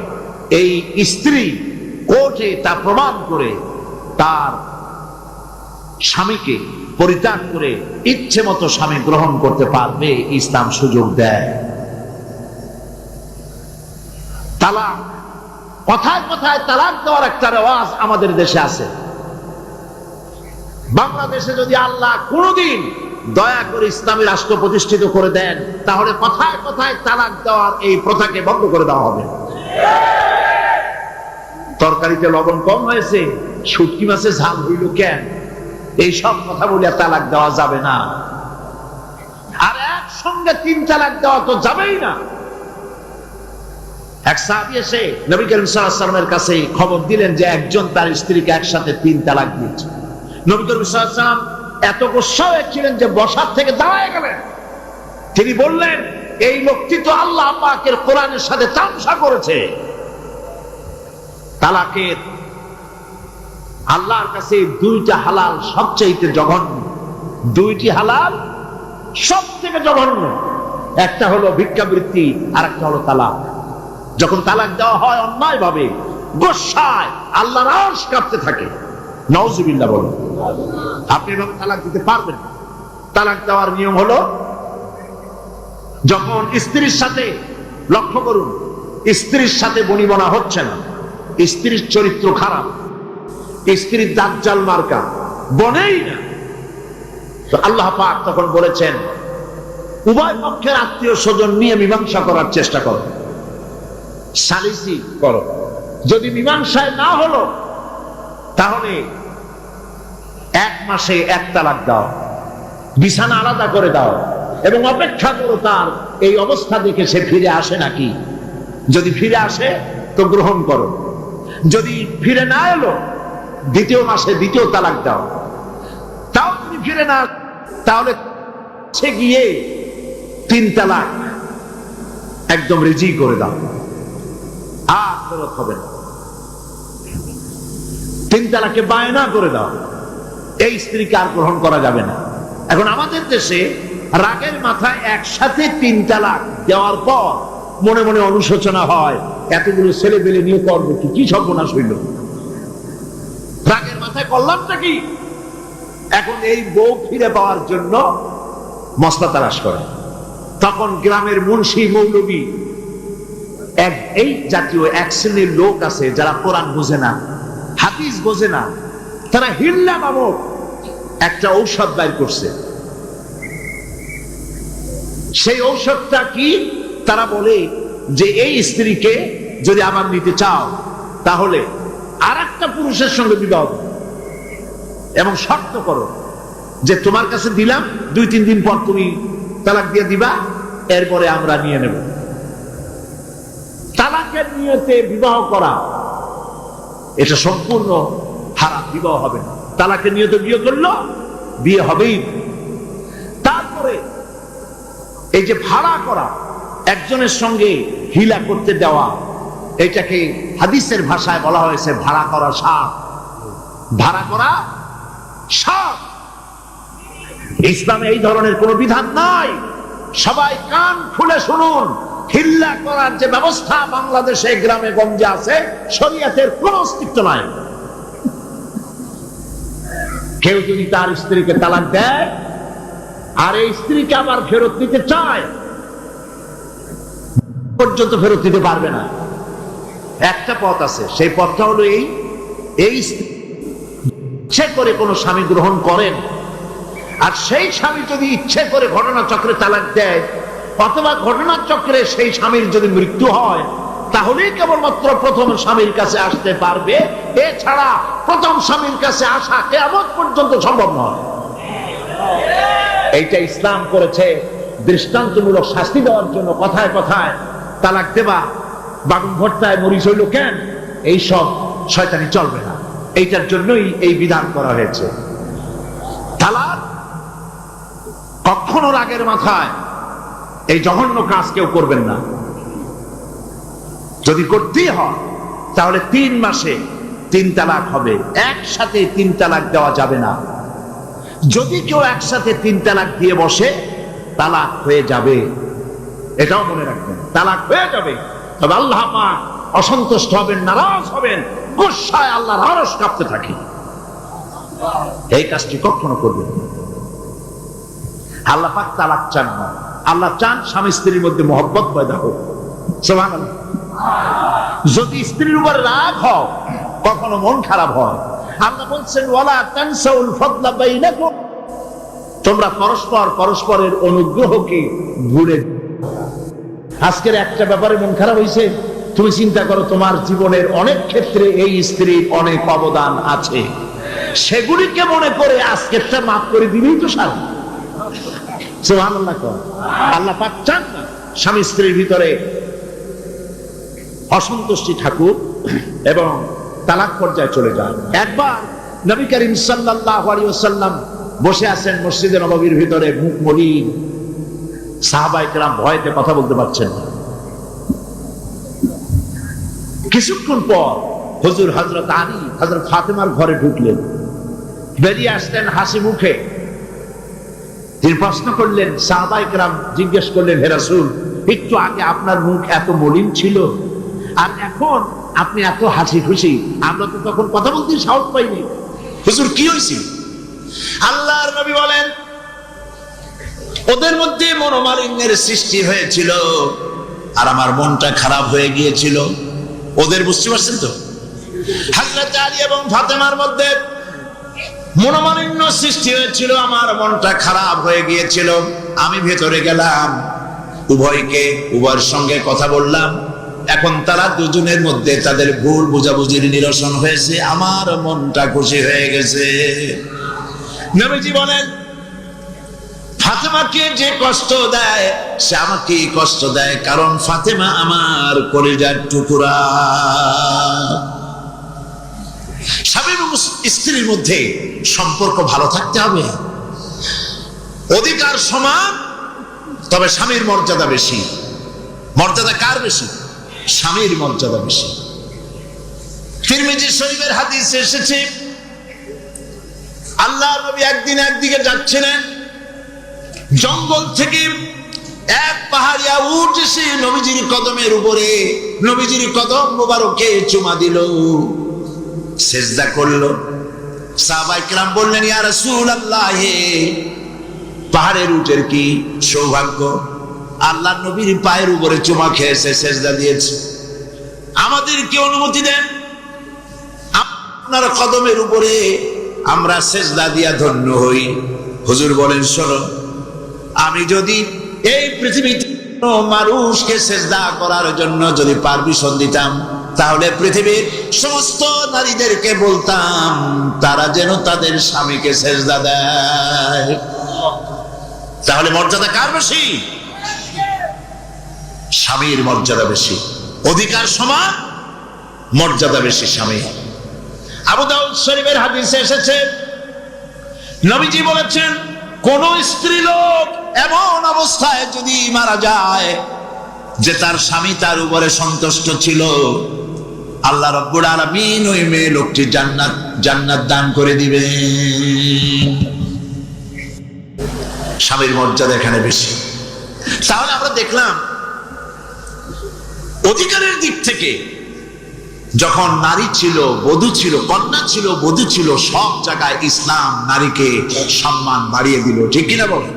এই স্ত্রী কোর্টে তা প্রমাণ করে তার স্বামীকে পরিত্যাগ করে ইচ্ছে মতো স্বামী গ্রহণ করতে পারবে। ইসলাম সুযোগ দেয়। তালাক, কথায় কথায় তালাক দেওয়ার একটা রেওয়াজ আমাদের দেশে আছে। বাংলাদেশে যদি আল্লাহ কোনদিন দয়া করে ইসলামী রাষ্ট্র প্রতিষ্ঠিত করে দেন, তাহলে কথায় কথায় তালাক দেওয়ার এই প্রথাকে বন্ধ করে দেওয়া হবে। তরকারিতে লবণ কম হয়েছে, শুটকি মাছে ঝাল হইল কেন, এই সব কথা বলে তালাক দেওয়া যাবে না। আর একসঙ্গে 3 তালাক দেওয়া তো যাবেই না। এক সাহাবী এসে নবী করিম সাল্লাল্লাহু আলাইহি ওয়াসাল্লামের কাছে খবর দিলেন যে একজন তার স্ত্রীকে একসাথে 3 তালাক দিয়েছে। নবী করিম সাল্লাল্লাহু আলাইহি ওয়াসাল্লাম এত গোসা হয়েছিলেন যে বসার থেকে দাঁড়ায় গেলেন। তিনি বললেন, এই লোকটি তো আল্লাহ পাকের কোরআনের সাথে তামসা করেছে। তালাকের আল্লাহর কাছে 2টা হালাল সবচেয়ে জঘন্য, 2টি হালাল সব থেকে জঘন্য। একটা হলো ভিক্ষাবৃত্তি, আর একটা হলো তালাক। যখন তালাক দেওয়া হয় অন্যায় ভাবে, গোসায়, আল্লাহর আরশ কাঁপতে থাকে। নাউজুবিল্লাহ বলো। আপনি এভাবে তালাক দিতে পারবেন না। তালাক দেওয়ার নিয়ম হলো, যখন স্ত্রীর সাথে, লক্ষ্য করুন, স্ত্রীর সাথে বনিবনা হচ্ছে না, স্ত্রীর চরিত্র খারাপ, স্ত্রীর দাজ্জাল মার্কা, বনেই না, তো আল্লাহ পাক তখন বলেছেন উভয় পক্ষের আত্মীয় স্বজন নিয়ে মীমাংসা করার চেষ্টা করো, সালিসি করো। যদি মীমাংসায় না হলো তাহলে 1 মাসে 1 তালাক দাও, বিছানা আলাদা করে দাও এবং অপেক্ষা করো তার এই অবস্থা দেখে সে ফিরে আসে নাকি। যদি ফিরে আসে তো গ্রহণ করো, যদি ফিরে না এলো 2য় মাসে 2য় তালাক দাও। তাও যদি ফিরে না, তাহলে সে গিয়ে 3 তালাক একদম রেজি করে দাও, আর ফেরত হবে না। 3 তালাকে বায়না করে দাও, এই স্ত্রীকে আর গ্রহণ করা যাবে না। এখন আমাদের দেশে রাগের মাথায় একসাথে 3 তালাক দেওয়ার পর মনে মনে অনুশোচনা হয়, এতগুলো ছেলে পেলে নিয়ে করবো কি সর্বনাশ হইল, রাগের মাথায় করলামটা কি। এখন এই বউ ফিরে পাওয়ার জন্য মশলা তালাশ করে। তখন গ্রামের মুন্সি মৌলবী, এই জাতীয় 1 শ্রেণীর লোক আছে যারা কোরআন বোঝে না, হাদিস বোঝে না, তারা হিল্লা নামক একটা ঔষধ বাইর করছে। সেই ঔষধটা কি? তারা বলে যে এই স্ত্রীকে যদি আবার নিতে চাও তাহলে আরেকটা পুরুষের সঙ্গে বিবাহ এবং শর্ত করো যে তোমার কাছে দিলাম, 2-3 দিন পর তুমি তালাক দিয়ে দিবা, এরপরে আমরা নিয়ে নেব। তালাকের নিয়তে বিবাহ করা এটা সম্পূর্ণ হারাম, বিবাহ হবে না। তালাকের নিয়তে বিয়ে করলো, বিয়ে হবেই। তারপরে এই যে ভাড়া করা, একজনের সঙ্গে হিলা করতে দেওয়া, এটাকে হাদিসের ভাষায় বলা হয়েছে ভাড়া করা সাপ। ভাড়া করা সাপ। ইসলামে এই ধরনের কোন বিধান নাই। সবাই কান খুলে শুনুন, হিল্লা করার যে ব্যবস্থা বাংলাদেশে গ্রামে গঞ্জে আছে, শরীয়তের কোন অস্তিত্ব নাই। কেউ যদি তার স্ত্রীকে তালাক দেয় আর এই স্ত্রীকে আবার ফেরত নিতে চায়, পর্যন্ত ফেরত দিতে পারবে না। একটা পথ আছে, সেই পথটা হলো এই ইচ্ছে করে কোন স্বামী গ্রহণ করেন, আর সেই স্বামী যদি ইচ্ছে করে ঘটনাচক্রে তালাক দেয়, অথবা ঘটনাচক্রে সেই স্বামীর যদি মৃত্যু হয়, তাহলেই কেবলমাত্র প্রথম স্বামীর কাছে আসতে পারবে। এছাড়া প্রথম স্বামীর কাছে আসা কিয়ামত পর্যন্ত সম্ভব নয়। এইটা ইসলাম করেছে দৃষ্টান্তমূলক শাস্তি দেওয়ার জন্য। কথায় কথায় তালাক দেবা, বাগুন ভর্তায় মরিচ হইল কেন, এই সব শয়তানি চলবে না। এইটার জন্যই এই বিধান করা হয়েছে। তালাক কখনো রাগের মাথায় এই জঘন্য কাজ কেউ করবেন না। যদি করতেই হয় তাহলে 3 মাসে 3 তালাক হবে, একসাথে 3 তালাক দেওয়া যাবে না। যদি কেউ একসাথে 3 তালাক দিয়ে বসে, তালাক হয়ে যাবে, এটাও মনে রাখবেন, তালাক হয়ে যাবে। তবে আল্লাহ পাক অসন্তুষ্ট হবেন, নারাজ হবেন, গোসায় আল্লাহর আরশ কাঁপতে থাকে। এই কাজটি কখনো করবেন না। আল্লাহ পাক তালাক চান না, আল্লাহ চান স্বামী স্ত্রীর মধ্যে মহব্বত পয়দা হোক। সুবহানাল্লাহ। যদি স্ত্রীর উপর রাগ হয়, কখনো মন খারাপ হয়, আল্লাহ বলছেন ওয়ালা তানসাউল ফাদলা বাইনাকুম, তোমরা পরস্পরের অনুগ্রহকে ভুলে। আজকের একটা ব্যাপারে মন খারাপ হয়েছে, তুমি চিন্তা করো তোমার জীবনের অনেক ক্ষেত্রে এই স্ত্রীর অনেক অবদান আছে, সেগুলিকে মনে করে আজকেরটা মাফ করে দিলেই তো সারা। সুবহানাল্লাহ। আল্লাহ পাক চান না স্বামী স্ত্রীর ভিতরে অসন্তুষ্টি থাকুক এবং তালাক পর্যায়ে চলে যায়। একবার নবী করিম সাল্লাল্লাহু আলাইহি ওয়াসাল্লাম বসে আছেন মসজিদে নববীর ভিতরে, মুখ মলিন, সাহাবায়ে কেরাম ভয়তে কথা বলতে পারছেন না। কিছুক্ষণ পর হুজুর হযরত আলী, হযরত ফাতেমার ঘরে ঢুকলেন, বেরিয়ে আসলেন হাসি মুখে। তিনি প্রশ্ন করলেন, সাহাবায়ে কেরাম জিজ্ঞেস করলেন, হে রাসূল, একটু আগে আপনার মুখ এত মলিন ছিল, আর এখন আপনি এত হাসি খুশি, আমরা তো তখন কথা বলতে সাহস পাইনি। হুজুর কি হয়েছিল? আল্লাহর নবী বলেন ওদের মধ্যে মনোমালিন্যের সৃষ্টি হয়েছিল আর আমার মনটা খারাপ হয়ে গিয়েছিল। ওদের, বুঝতে পারছেন তো, হযরত আলী এবং ফাতেমার মধ্যে মনোমালিন্য সৃষ্টি হয়েছিল, আমার মনটা খারাপ হয়ে গিয়েছিল। আমি ভেতরে গেলাম, উভয়ের সঙ্গে কথা বললাম। এখন তারা দুজনের মধ্যে তাদের ভুল বুঝাবুঝির নিরসন হয়েছে, আমার মনটা খুশি হয়ে গেছে। নবীজি বলেন ফাতেমাকে যে কষ্ট দেয় সে আমাকে কষ্ট দেয়, কারণ ফাতেমা আমার কলিজার টুকরা। স্বামী এবং স্ত্রীর মধ্যে সম্পর্ক ভালো থাকতে হবে, অধিকার সমান, তবে স্বামীর মর্যাদা বেশি। মর্যাদা কার বেশি? স্বামীর মর্যাদা বেশি। তিরমিজি শরীফের হাদিসে এসেছে আল্লাহর নবী একদিন একদিকে যাচ্ছিলেন, জঙ্গল থেকে এক পাহাড়িয়া উট এসে নবীজির কদমের উপরে নবীজির কদম মোবারকে চুমা দিল, সেজদা করলো। সাহাবায়ে কেরাম বললেন, ইয়া রাসূলুল্লাহ, পাহাড়ের উটের কি সৌভাগ্য, আল্লাহর নবীর পায়ের উপরে চুমা খেয়েছে, সেজদা দিয়েছে। আমাদের কি অনুমতি দেন আপনার কদমের উপরে আমরা সেজদা দিয়া ধন্য হই? হুজুর বলেন, শোনো, আমি যদি এই পৃথিবীতে মানুষকে সেজদা করার জন্য যদি পারমিশন দিতাম, তাহলে পৃথিবীর সমস্ত নারীদেরকে বলতাম তারা যেন তাদের স্বামীকে সেজদা দেয়। তাহলে মর্যাদা কার বেশি? স্বামীর মর্যাদা বেশি, অধিকার সমান, মর্যাদা বেশি স্বামী। আবু দাউদ শরীফের হাদিসে এসেছে নবীজি বলেছেন, কোন স্ত্রী লোক এমন অবস্থায় যদি মারা যায় যে তার স্বামী তার উপরে সন্তুষ্ট ছিল, আল্লাহ রাব্বুল আলামিন ওই মেয়ে লোকটি জান্নাত দান করে দিবে। স্বামীর মর্যাদা এখানে বেশি। তাহলে আমরা দেখলাম অধিকারের দিক থেকে যখন নারী ছিল, বধূ ছিল, কন্যা ছিল, বধূ ছিল, সব জায়গায় ইসলাম নারীকে সম্মান বাড়িয়ে দিল, ঠিক কিনা বলেন?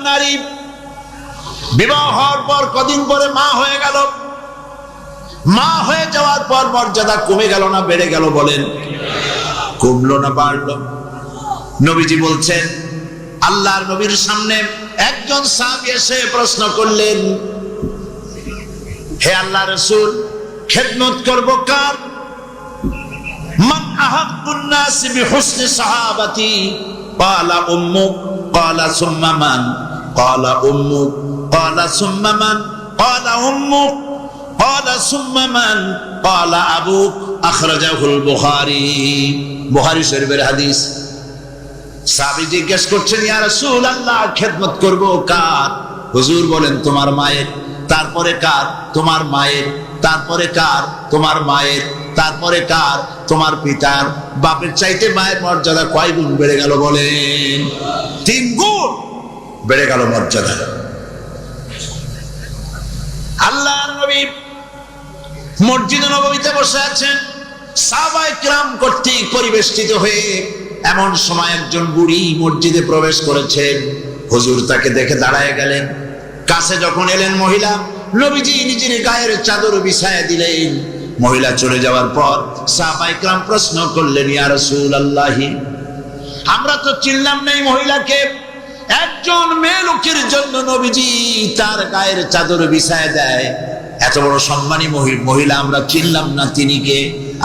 নারী বিবাহ হওয়ার পর কদিন পরে মা হয়ে গেল, মা হয়ে যাওয়ার পর মর্যাদা কমে গেল না বেড়ে গেল? বলেন, কমলো না বাড়লো? নবীজি বলছেন, আল্লাহর নবীর সামনে একজন সাহাবী এসে প্রশ্ন করলেন, হে আল্লাহ রাসূল, খেদমত করব কার? মান আহাব্বুন নাস বিহুসনি সাহাবাতি? ক্বালা উম্মুক। ক্বালা সুম্মা মান? ক্বালা উম্মুক। ক্বালা সুম্মা মান? ক্বালা উম্মুক। ক্বালা সুম্মা মান? ক্বালা আবুক। আখরাজাহুল বুখারী। বুখারী শরীফের হাদিস। সাহাবী জিজ্ঞেস করছেন, ইয়া রাসূলুল্লাহ, খেদমত করব কার? হুজুর বলেন, তোমার মায়ের। তারপরে কার? তোমার মায়ের। তারপরে কার? তোমার মায়ের। তারপরে কার? তোমার পিতার। বাপের চাইতে মায়ের মর্যাদা কয় গুণ বেড়ে গেল? বলেন, 3 গুণ বেড়ে গেল মর্যাদা। আল্লাহর নবী মসজিদে নববীতে বসে আছেন, সাহাবায়ে কিরাম কর্তৃক পরিবেষ্টিত হয়ে এমন সময় একজন বুড়ি মসজিদে প্রবেশ করেছেন। হুজুর তাকে দেখে দাঁড়ায় গেলেন। কাছে যখন এলেন মহিলা, নবীজি নিজের গায়ের চাদর বিছায়া দিলেন। মহিলা চলে যাওয়ার পর সাহাবায়ে কিরাম প্রশ্ন করলেন, ইয়া রাসূলুল্লাহ, আমরা তো চিনলাম না এই মহিলাকে। একজন মেয়ে লোকের জন্য নবীজি তার গায়ের চাদর বিছায়া দেয়, এত বড় সম্মানী মহিলা আমরা চিনলাম না, তিনি কে?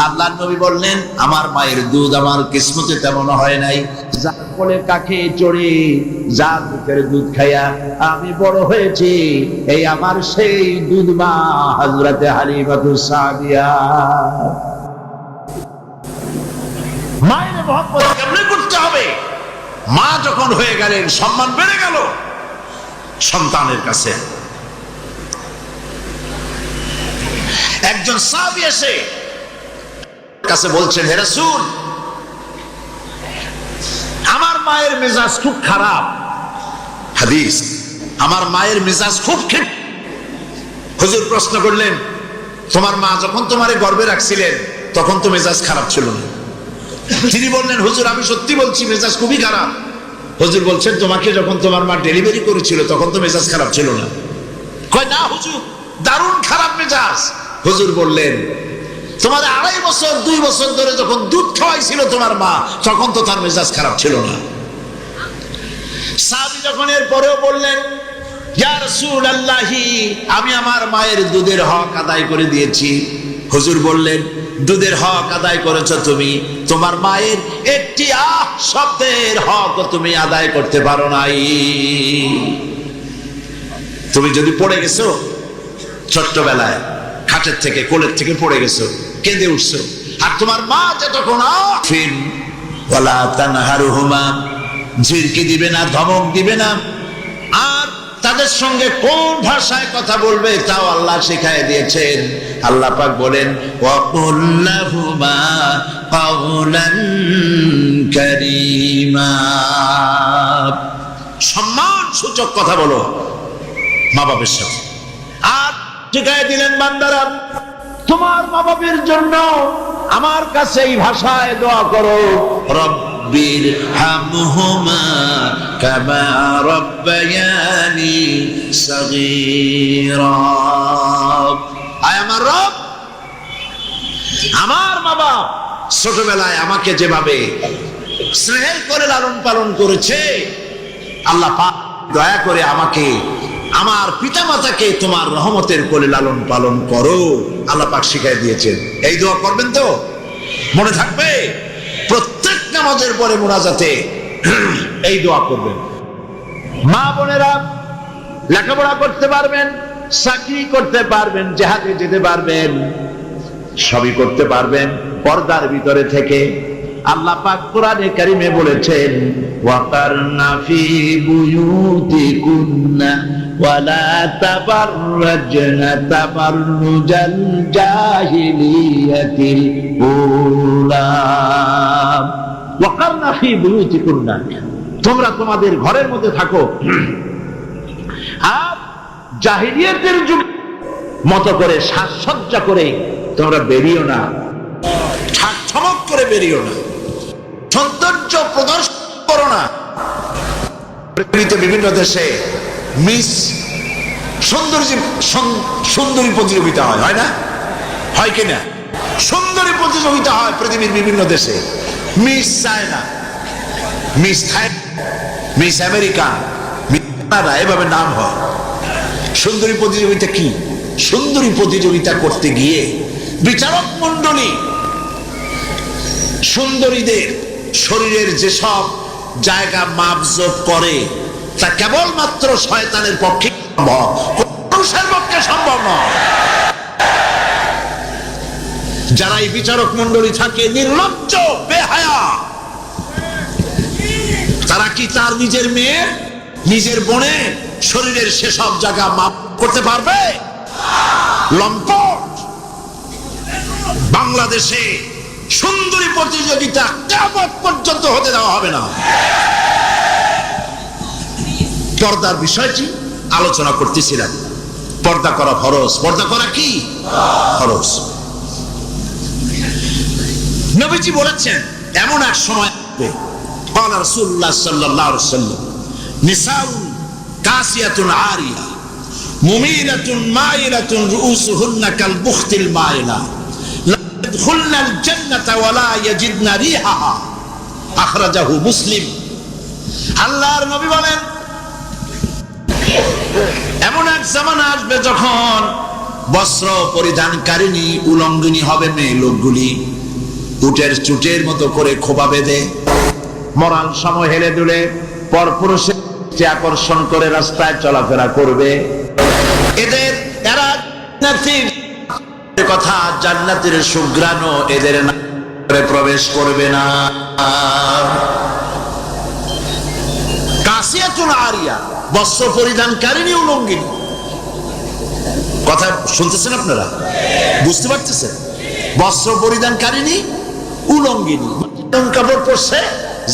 আল্লাহর নবী বললেন, আমার মায়ের দুধ আমার কিসমতে তেমন হয় নাই, যার কোলে কাকে চড়ে, যার বুকের দুধ খাইয়া আমি বড় হয়েছি, এই আমার সেই দুধ মা হযরতে হালিমাতুস সাদিয়া। মায়ের মহব্বত কেমনে করতে হবে? মা যখন হয়ে গেলেন, সম্মান বেড়ে গেল সন্তানের কাছে। একজন সাহাবী এসে কাছে বলছেন, হে রাসূল, আমার মায়ের মেজাজ খুব খারাপ। হাদিস, আমার মায়ের মেজাজ খুব খারাপ। হুজুর প্রশ্ন করলেন, তোমার মা যখন তোমারে গর্ভে রাখছিলেন তখন তো মেজাজ খারাপ ছিল না। তিনি বললেন, হুজুর আমি সত্যি বলছি মেজাজ খুবই খারাপ। হুজুর বলছেন, তোমাকে যখন তোমার মা ডেলিভারি করেছিল তখন তো মেজাজ খারাপ ছিল না। কয় না হুজুর, দারুণ খারাপ মেজাজ। হুজুর বললেন, তোমার 2.5 বছর 2 বছর ধরে যখন দুধ খাওয়াইছিল তোমার মা তখন তো তার মেজাজ খারাপ ছিল না। সাহাবী যখন এর পরেও বললেন, ইয়া রাসূলুল্লাহি, আমি আমার মায়ের দুধের হক আদায় করে দিয়েছি। হুজুর বললেন, দুধের হক আদায় করেছো তুমি, তোমার মায়ের একটি শব্দের হক তুমি আদায় করতে পারো নাই। তুমি যদি পড়ে গেছো ছোট্টবেলায় খাটের থেকে কোলের থেকে পড়ে গেছো, কেঁদে উঠছো, আর তোমার মা যতক্ষণ ফিন ওয়ালা তানহারুহুমা, ঝিরকি দিবে না, ধমক দিবে না, আর তাদের সঙ্গে কোন ভাষায় কথা বলবে তাও আল্লাহ শিখায় দিয়েছেন। আল্লাহ পাক বলেন, ওয়াকুল লাহুমা কাওলান কারীমা, সম্মান সূচক কথা বলো মা বাবার সাথে। আর শিখায় দিলেন, বান্দারা তোমার মা বাবার জন্য আমার কাছে এই ভাষায় দোয়া করো, রব্বির হামহুমা কামা রাব্বায়ানি সাগীরা। আয় আমার রব, আমার মা বাপ ছোটবেলায় আমাকে যেভাবে স্নেহ করে লালন পালন করেছে, আল্লাহ পাক দয়া করে আমাকে, আমার পিতামাতাকে তোমার রহমতের কোলে লালন পালন করো। আল্লাহ পাক শিখাই দিয়েছেন। এই দোয়া করবেন তো? মনে থাকবে? প্রত্যেক নামাজের পরে মুনাজাতে এই দোয়া করবেন। মা বোনেরা লেখাপড়া করতে পারবেন, চাকরি করতে পারবেন, জিহাদে যেতে পারবেন, সবই করতে পারবেন পর্দার ভিতরে থেকে। আল্লাহ পাক কোরআনে কারিমে বলেছেন, ওয়াকারনা ফি বুয়ুতিকুন্না ওয়ালা তাবাররাজনা তাবাররুজাল জাহিলিয়াতিল উলা। ওয়াকারনা ফি বুয়ুতিকুন্না, তোমরা তোমাদের ঘরের মধ্যে থাকো, আর জাহিলিয়াতের যুগ মতো করে সাজসজ্জা করে তোমরা বেরিও না, ঠাকঠমক করে বেরিও না, সৌন্দর্য প্রদর্শন করো না। পৃথিবীতে বিভিন্ন দেশে মিস সুন্দরী প্রতিযোগিতা হয় না? হয় কিনা? সুন্দরী প্রতিযোগিতা হয় পৃথিবীর বিভিন্ন দেশে। Miss China, miss Thailand, miss America, miss Canada, এভাবে নাম হয়। সুন্দরী প্রতিযোগিতা কি? সুন্দরী প্রতিযোগিতা করতে গিয়ে বিচারক মণ্ডলী সুন্দরীদের শরীরের যেসব জায়গা মাপজোপ করে তা কেবলমাত্র শয়তানের পক্ষে সম্ভব, পুরুষের পক্ষে সম্ভব নয়। যারা এই বিচারক মণ্ডলী থাকে নির্লজ্জ বেহায়া, তারা কি তার নিজের মেয়ে, নিজের বোনের শরীরের সেসব জায়গা মাপ করতে পারবে? লম্পট। বাংলাদেশে সুন্দরী প্রতিযোগিতা কিয়ামত পর্যন্ত হতে দেওয়া হবে না। পর্দার বিষয়টি আলোচনা করতেছিলাম। পর্দা করা ফরজ। পর্দা করা কি ফরজ? নবীজি বলেছেন, এমন এক সময় আসবে, قال رسول الله صلى الله عليه وسلم نساء كاسية عارية مميلة مائلة رؤوسهن كالبخت المائلة لا يدخلن الجنة ولا يجدن ريحها أخرجه مسلم। আল্লাহর নবী বলেন, এমন এক জামানা আসবে যখন বস্ত্র পরিধানকারিণী উলঙ্গিনী হবে মেয়ে লোকগুলি, উটের চুটের মতো করে খোপা বেঁধে মরাল সময় হেলে দুলে পরপুরুষের আকর্ষণ করে রাস্তায় চলাফেরা করবে। এদের এরা কথা, জান্নাতের সুঘ্রাণ এদের প্রবেশ করবে না। কাসিয়াতুন আরিয়া, বস্ত্র পরিধানকারিণী উলঙ্গিনী। কথা শুনতেছেন আপনারা? বুঝতে পারতেছেন? বস্ত্র পরিধানকারিণী উলঙ্গিনী, কাপড় পরছে,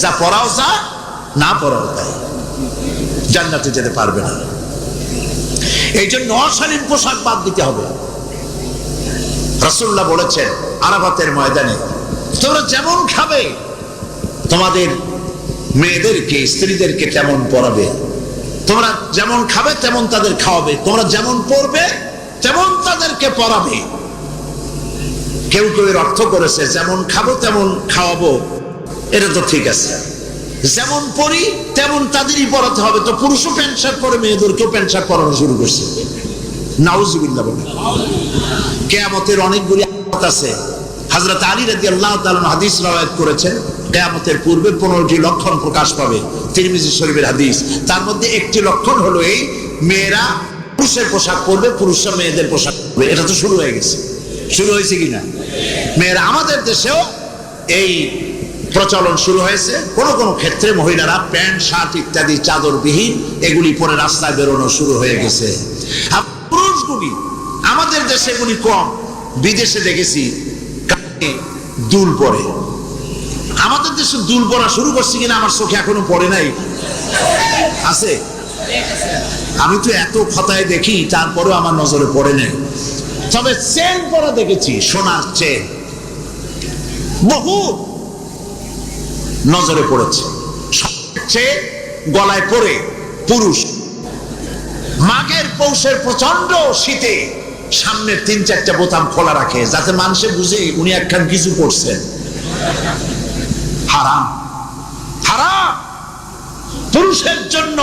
যা পরাও যা, না পরাও তাই, জান্নাতে যেতে পারবে না। এই জন্য অশালীন পোশাক বাদ দিতে হবে। রাসূলুল্লাহ বলেছেন আরাফাতের ময়দানে, তোমরা যেমন খাবে তোমাদের মেয়েদেরকে স্ত্রীদেরকে তেমন পরাবে, তোমরা যেমন খাবে তেমন তাদের খাওয়াবে, তোমরা যেমন পড়বে তেমন তাদেরকে পড়াবে। কেউ কেউ এর অর্থ করেছে যেমন খাবো তেমন খাওয়াবো, এটা তো ঠিক আছে, যেমন পড়ি তেমন তাদেরই পড়াতে হবে। তো পুরুষও প্যান্ট শার্ট পরে মেয়েদেরকেও প্যান্ট শার্ট পরানো শুরু করছে। নাউজুবিল্লাহ বলে। কিয়ামতের অনেকগুলি আলামত আছে। হযরত আলী রাদিয়াল্লাহু তাআলা হাদিস রওয়ায়াত করেছেন, কিয়ামতের পূর্বে 15টি লক্ষণ প্রকাশ পাবে, তিরমিজি শরীফের হাদিস। তার মধ্যে একটি লক্ষণ হলো এই, মেয়েরা পুরুষের পোশাক পরবে, পুরুষরা মেয়েদের পোশাক পরবে। এটা তো শুরু হয়ে গেছে, শুরু হয়েছে কিনা? মেয়েরা, আমাদের দেশেও এই প্রচলন শুরু হয়েছে। কোন কোন ক্ষেত্রে মহিলারা প্যান্ট শার্ট ইত্যাদি চাদরবিহীন এগুলি পরে রাস্তায় বেরোনো শুরু হয়ে গেছে। আর পুরুষগুলি, আমাদের দেশে এগুলি কম, বিদেশে দেখেছি কানে দুল পরে। আমাদের দেশে দুল পরা শুরু করছে কিনা আমার চোখে এখনো পড়ে নাই। আছে? আমি তো এত খতায় দেখি, তারপরেও আমার নজরে পড়ে নাই। তবে চেন পরা দেখেছি, সোনার চেন বহু নজরে পড়েছে। সবচেয়ে গলায় পরে পুরুষ মাঘের পৌষের প্রচন্ড শীতে সামনের 3-4টা বোতাম খোলা রাখে, যাতে মানুষে বুঝে উনি একখান কিছু করছেন। হারাম, হারাম। পুরুষের জন্য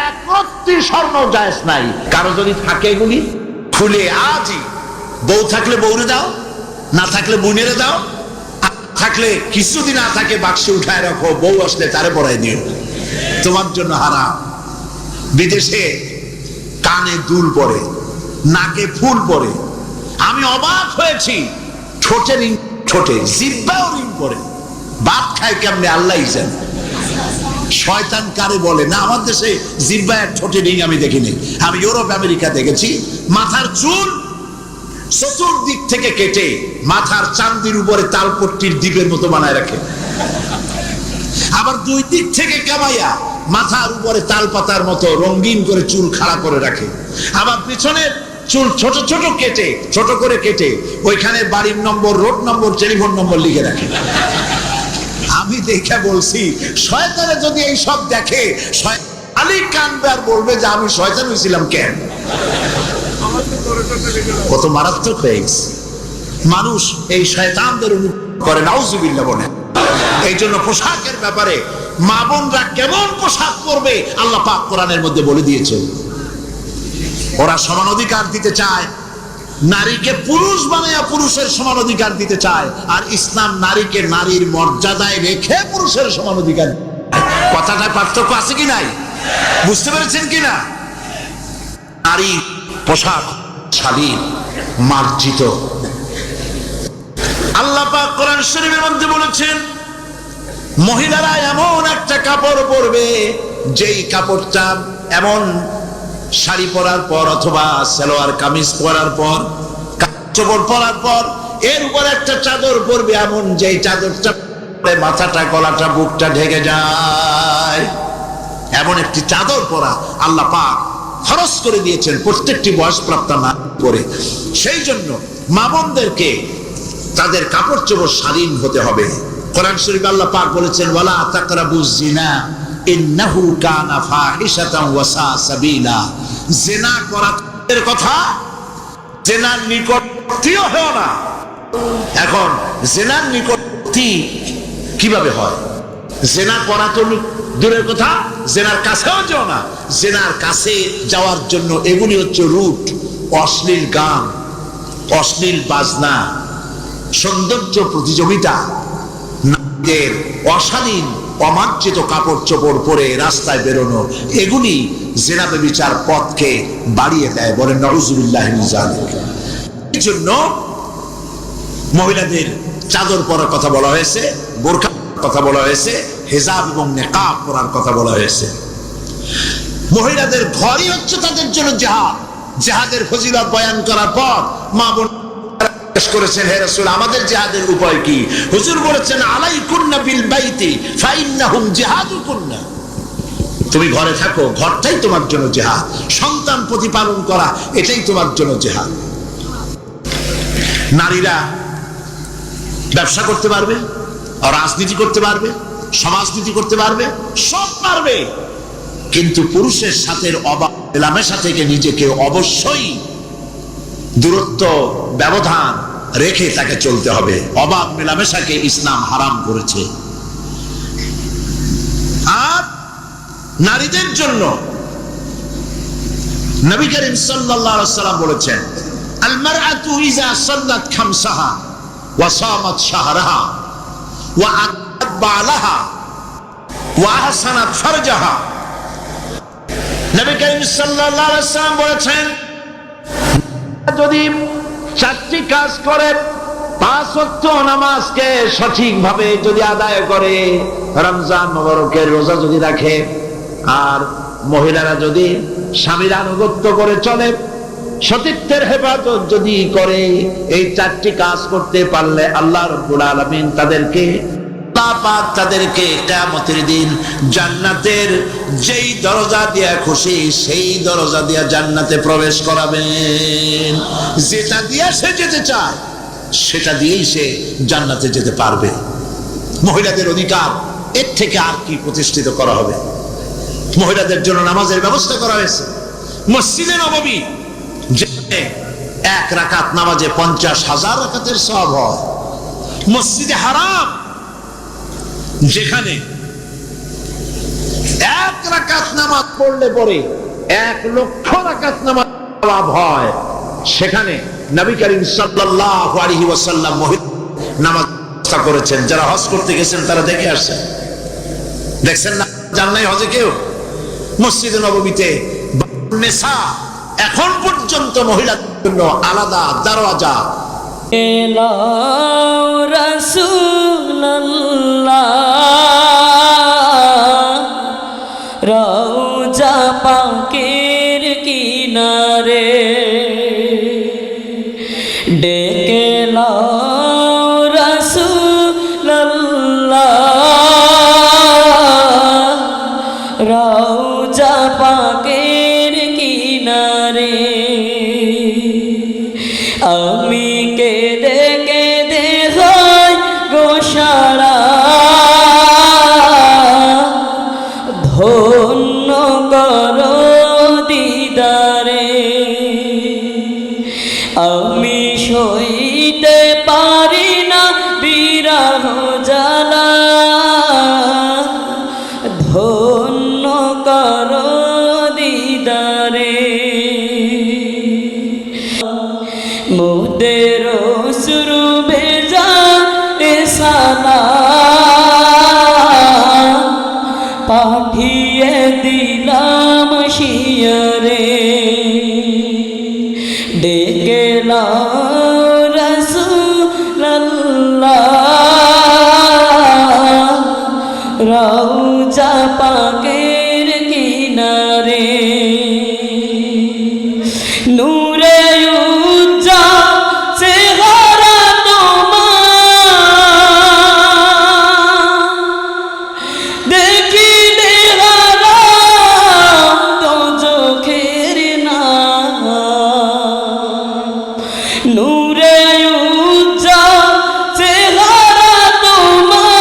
একরত্তি স্বর্ণ জায়েজ নাই। কারো যদি থাকে এগুলি খুলে আজই, বউ থাকলে বউরে দাও, না থাকলে বোনেরে দাও, থাকলে কিছু যদি না থাকে বাক্সে উঠায় রাখো, বউ আসলে তারে পরাই দিও, তোমার জন্য হারাম। বিদেশে কানে দুল পরে, নাকে ফুল পরে। আমি অবাক হয়েছি, ঠোঁটে রিং, ঠোঁটে জিহ্বাও রিং পরে। ভাত খায় কেমনে আল্লাহই জানে। শয়তান কারে বলে না, আমার দেশে জিহ্বায় ঠোঁটে রিং আমি দেখিনি। আমি ইউরোপ আমেরিকা দেখেছি, মাথার চুল চতুর্দিক থেকে কেটে মাথার চান্দির উপরে তালপট্টির দ্বীপের মতো বানায় রাখে, আবার দুই দিক থেকে কামাইয়া মাথার উপরে তাল পাতার মতো রঙিন করে চুল খাড়া করে রাখে, আবার পিছনের চুল ছোট ছোট কেটে, ছোট করে কেটে ওইখানে বাড়ির নম্বর, রোড নম্বর, টেলিফোন নম্বর লিখে রাখে। আমি দেখে বলছি, শয়তানে যদি এই সব দেখে আলী কানবে আর বলবে যে আমি শয়তান হয়েছিলাম কেন? কত মারাত্মক হয়ে গেছে মানুষ এই শয়তানদের অনুকরণ করে, নাউজুবিল্লাহ বলে। এই জন্য পোশাকের ব্যাপারে মা বোনরা কেমন পোশাক পরবে আল্লাহ পাক কোরআনের মধ্যে বলে দিয়েছে। ওরা সমান অধিকার দিতে চায়, নারীকে পুরুষ বানায়া পুরুষের সমান অধিকার দিতে চায়, আর ইসলাম নারীকে নারীর মর্যাদায় রেখে পুরুষের সমান অধিকার। কথাটা পার্থক্য আছে কি নাই? বুঝতে পেরেছেন কিনা? নারী পোশাক শালীন, মার্জিত। আল্লাহ পাক কোরআন শরীফের মধ্যে বলেছেন, মহিলারা এমন একটা কাপড় পরবে, যেই কাপড়টা এমন শাড়ি পরার পর অথবা সালোয়ার কামিজ পরার পর, কাপড় পরার পর এর উপর একটা চাদর পরবে, এমন যেই চাদরটা মাথাটা, গলাটা, বুকটা ঢেকে যায়, এমন একটি চাদর পরা আল্লাহ পাক খরচ করে দিয়েছেন প্রত্যেকটি বয়সপ্রাপ্ত না করে। সেই জন্য মা বোনদেরকে তাদের কাপড় চোপড় শালীন হতে হবে। কোরআন শরীফে আল্লাহ পাক বলেছেন, ওয়ালা তাকরাবুজ জিনা ইন্নাহু কানা ফাহিশাতান ওয়া সা সাবিলা। জিনা করার কথা, জিনার নিকটস্থিও হয় না। এখন জিনার নিকটস্থি কিভাবে হয়? জিনা করা তো দূরের কথা, জেনার কাছেও যাও না। জেনার কাছে যাওয়ার জন্য এগুলি হচ্ছে রুট, অশ্লীল গান, অশ্লীল বাজনা, সৌন্দর্য প্রতিযোগিতা, নারীদের অশালীন অমার্জিত কাপড় চোপড় পরে রাস্তায় বেরোনো, এগুলি জেনা ব্যভিচার পথকে বাড়িয়ে দেয়। বলেন নাউজুবিল্লাহি মিন যালিক। এই জন্য মহিলাদের চাদর পরার কথা বলা হয়েছে, বোরকা কথা বলা হয়েছে, হিজাব এবং নিকাব পরার কথা বলা হয়েছে। মহিলাদের ঘরই হচ্ছে তাদের জন্য জিহাদ। জিহাদের ফজিলত বয়ান করার পর মা বোন জিজ্ঞেস করেছেন, হে রাসূল, আমাদের জিহাদের উপায় কি? হুজুর বলেছেন, আলাইকুন্না বিল বাইতি ফাইন্নাহুম জিহাদুকুন্না। তুমি ঘরে থাকো, ঘরটাই তোমার জন্য জিহাদ। সন্তান প্রতিপালন করা, এটাই তোমার জন্য জিহাদ। নারীরা ব্যবসা করতে পারবে, রাজনীতি করতে পারবে, সমাজনীতি করতে পারবে, সব পারবে, কিন্তু পুরুষের সাথে অবাধ মেলামেশা থেকে নিজেকে অবশ্যই দূরত্ব ব্যবধান রেখে তাকে চলতে হবে। অবাধ মেলামেশাকে ইসলাম হারাম করেছে। আর নারীদের জন্য নবী করিম সাল্লাল্লাহু আলাইহি ওয়াসাল্লাম বলেছেন, আল মারআতু ইযা সাল্লাত খামসাহা ওয়া সামাত শাহরাহা ওয়া আতাত বালাহা ওয়া আহসানাত ফারজাহা। নবী করিম সাল্লাল্লাহু আলাইহি ওয়াসাল্লাম বলেছেন, যদি চারটি কাজ করে, 5 ওয়াক্ত নামাজকে সঠিকভাবে যদি আদায় করে, রমজান মুবারকের রোজা যদি রাখে, আর মহিলারা যদি স্বামীর আনুগত্য করে চলে, সতীত্বের হেফাজত যদি করে, এই 4টি কাজ করতে পারলে আল্লাহ রাব্বুল আলামিন তাদেরকে কিয়ামতের দিন জান্নাতের যেই দরজা দিয়ে খুশি সেই দরজা দিয়ে জান্নাতে প্রবেশ করাবেন। যেটা দিয়ে সে যেতে চায় সেটা দিয়েই সে জান্নাতে যেতে পারবে। মহিলাদের অধিকার এর থেকে আর কি প্রতিষ্ঠিত করা হবে? মহিলাদের জন্য নামাজের ব্যবস্থা করা হয়েছে। মসজিদে নববী, যেখানে 1 রাকাত নামাজে 50,000 রাকাতের সওয়াব হয়। মসজিদে হারাম, যেখানে 1 রাকাত নামাজ পড়লে পরে 1,00,000 রাকাত নামাজ সওয়াব হয়, সেখানে নবী করিম সাল্লাল্লাহু আলাইহি ওয়াসাল্লাম নামাজ ব্যবস্থা করেছেন। যারা হজ করতে গেছেন তারা দেখে আসছেন, দেখছেন না? জান নাই হজে কেউ? মসজিদে নববীতে নেসা এখন পর্যন্ত মহিলাদের জন্য আলাদা দরওয়াজা। রওজা পাকের কিনারে ডেকে লাও রাসূলুল্লাহ, রওজা পাকের কিনারে। আমি কেঁদে কেঁদে হই গোসারা, ধন্য করো দিদারে। আমি সইতে পারি না বিরহ জ্বালা, ধন্য করো দিদারে। মোদের অশ্রু ভেজা সালাম পাঠিয়ে দিলাম শিয়রে, ডেকে লাও রাসূলুল্লাহ, রওজা পাকের কিনারে। নূরে উজ্জ্বল চেহারা তোমার, দেখিলে হারাম দোজখের না। নূরে উজ্জ্বল চেহারা তোমার,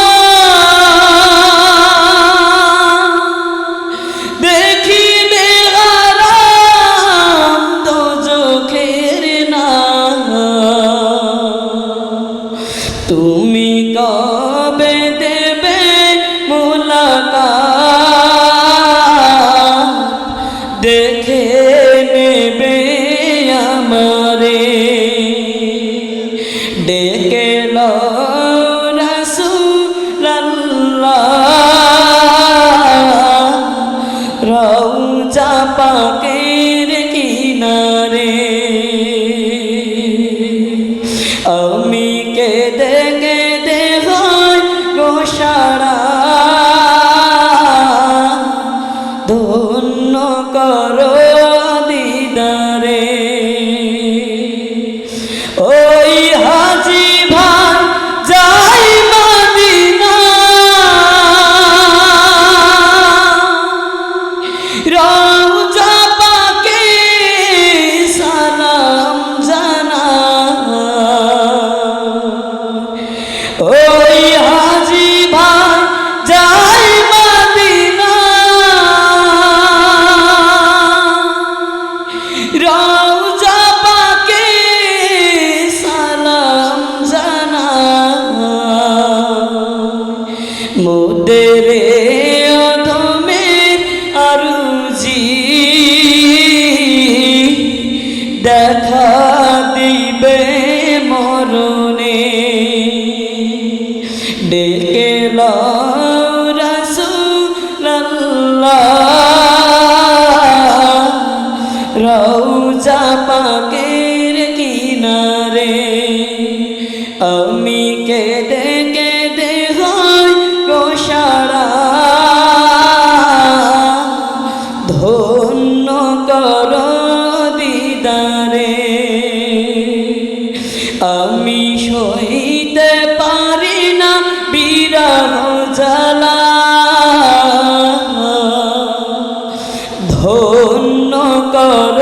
ধন্য কর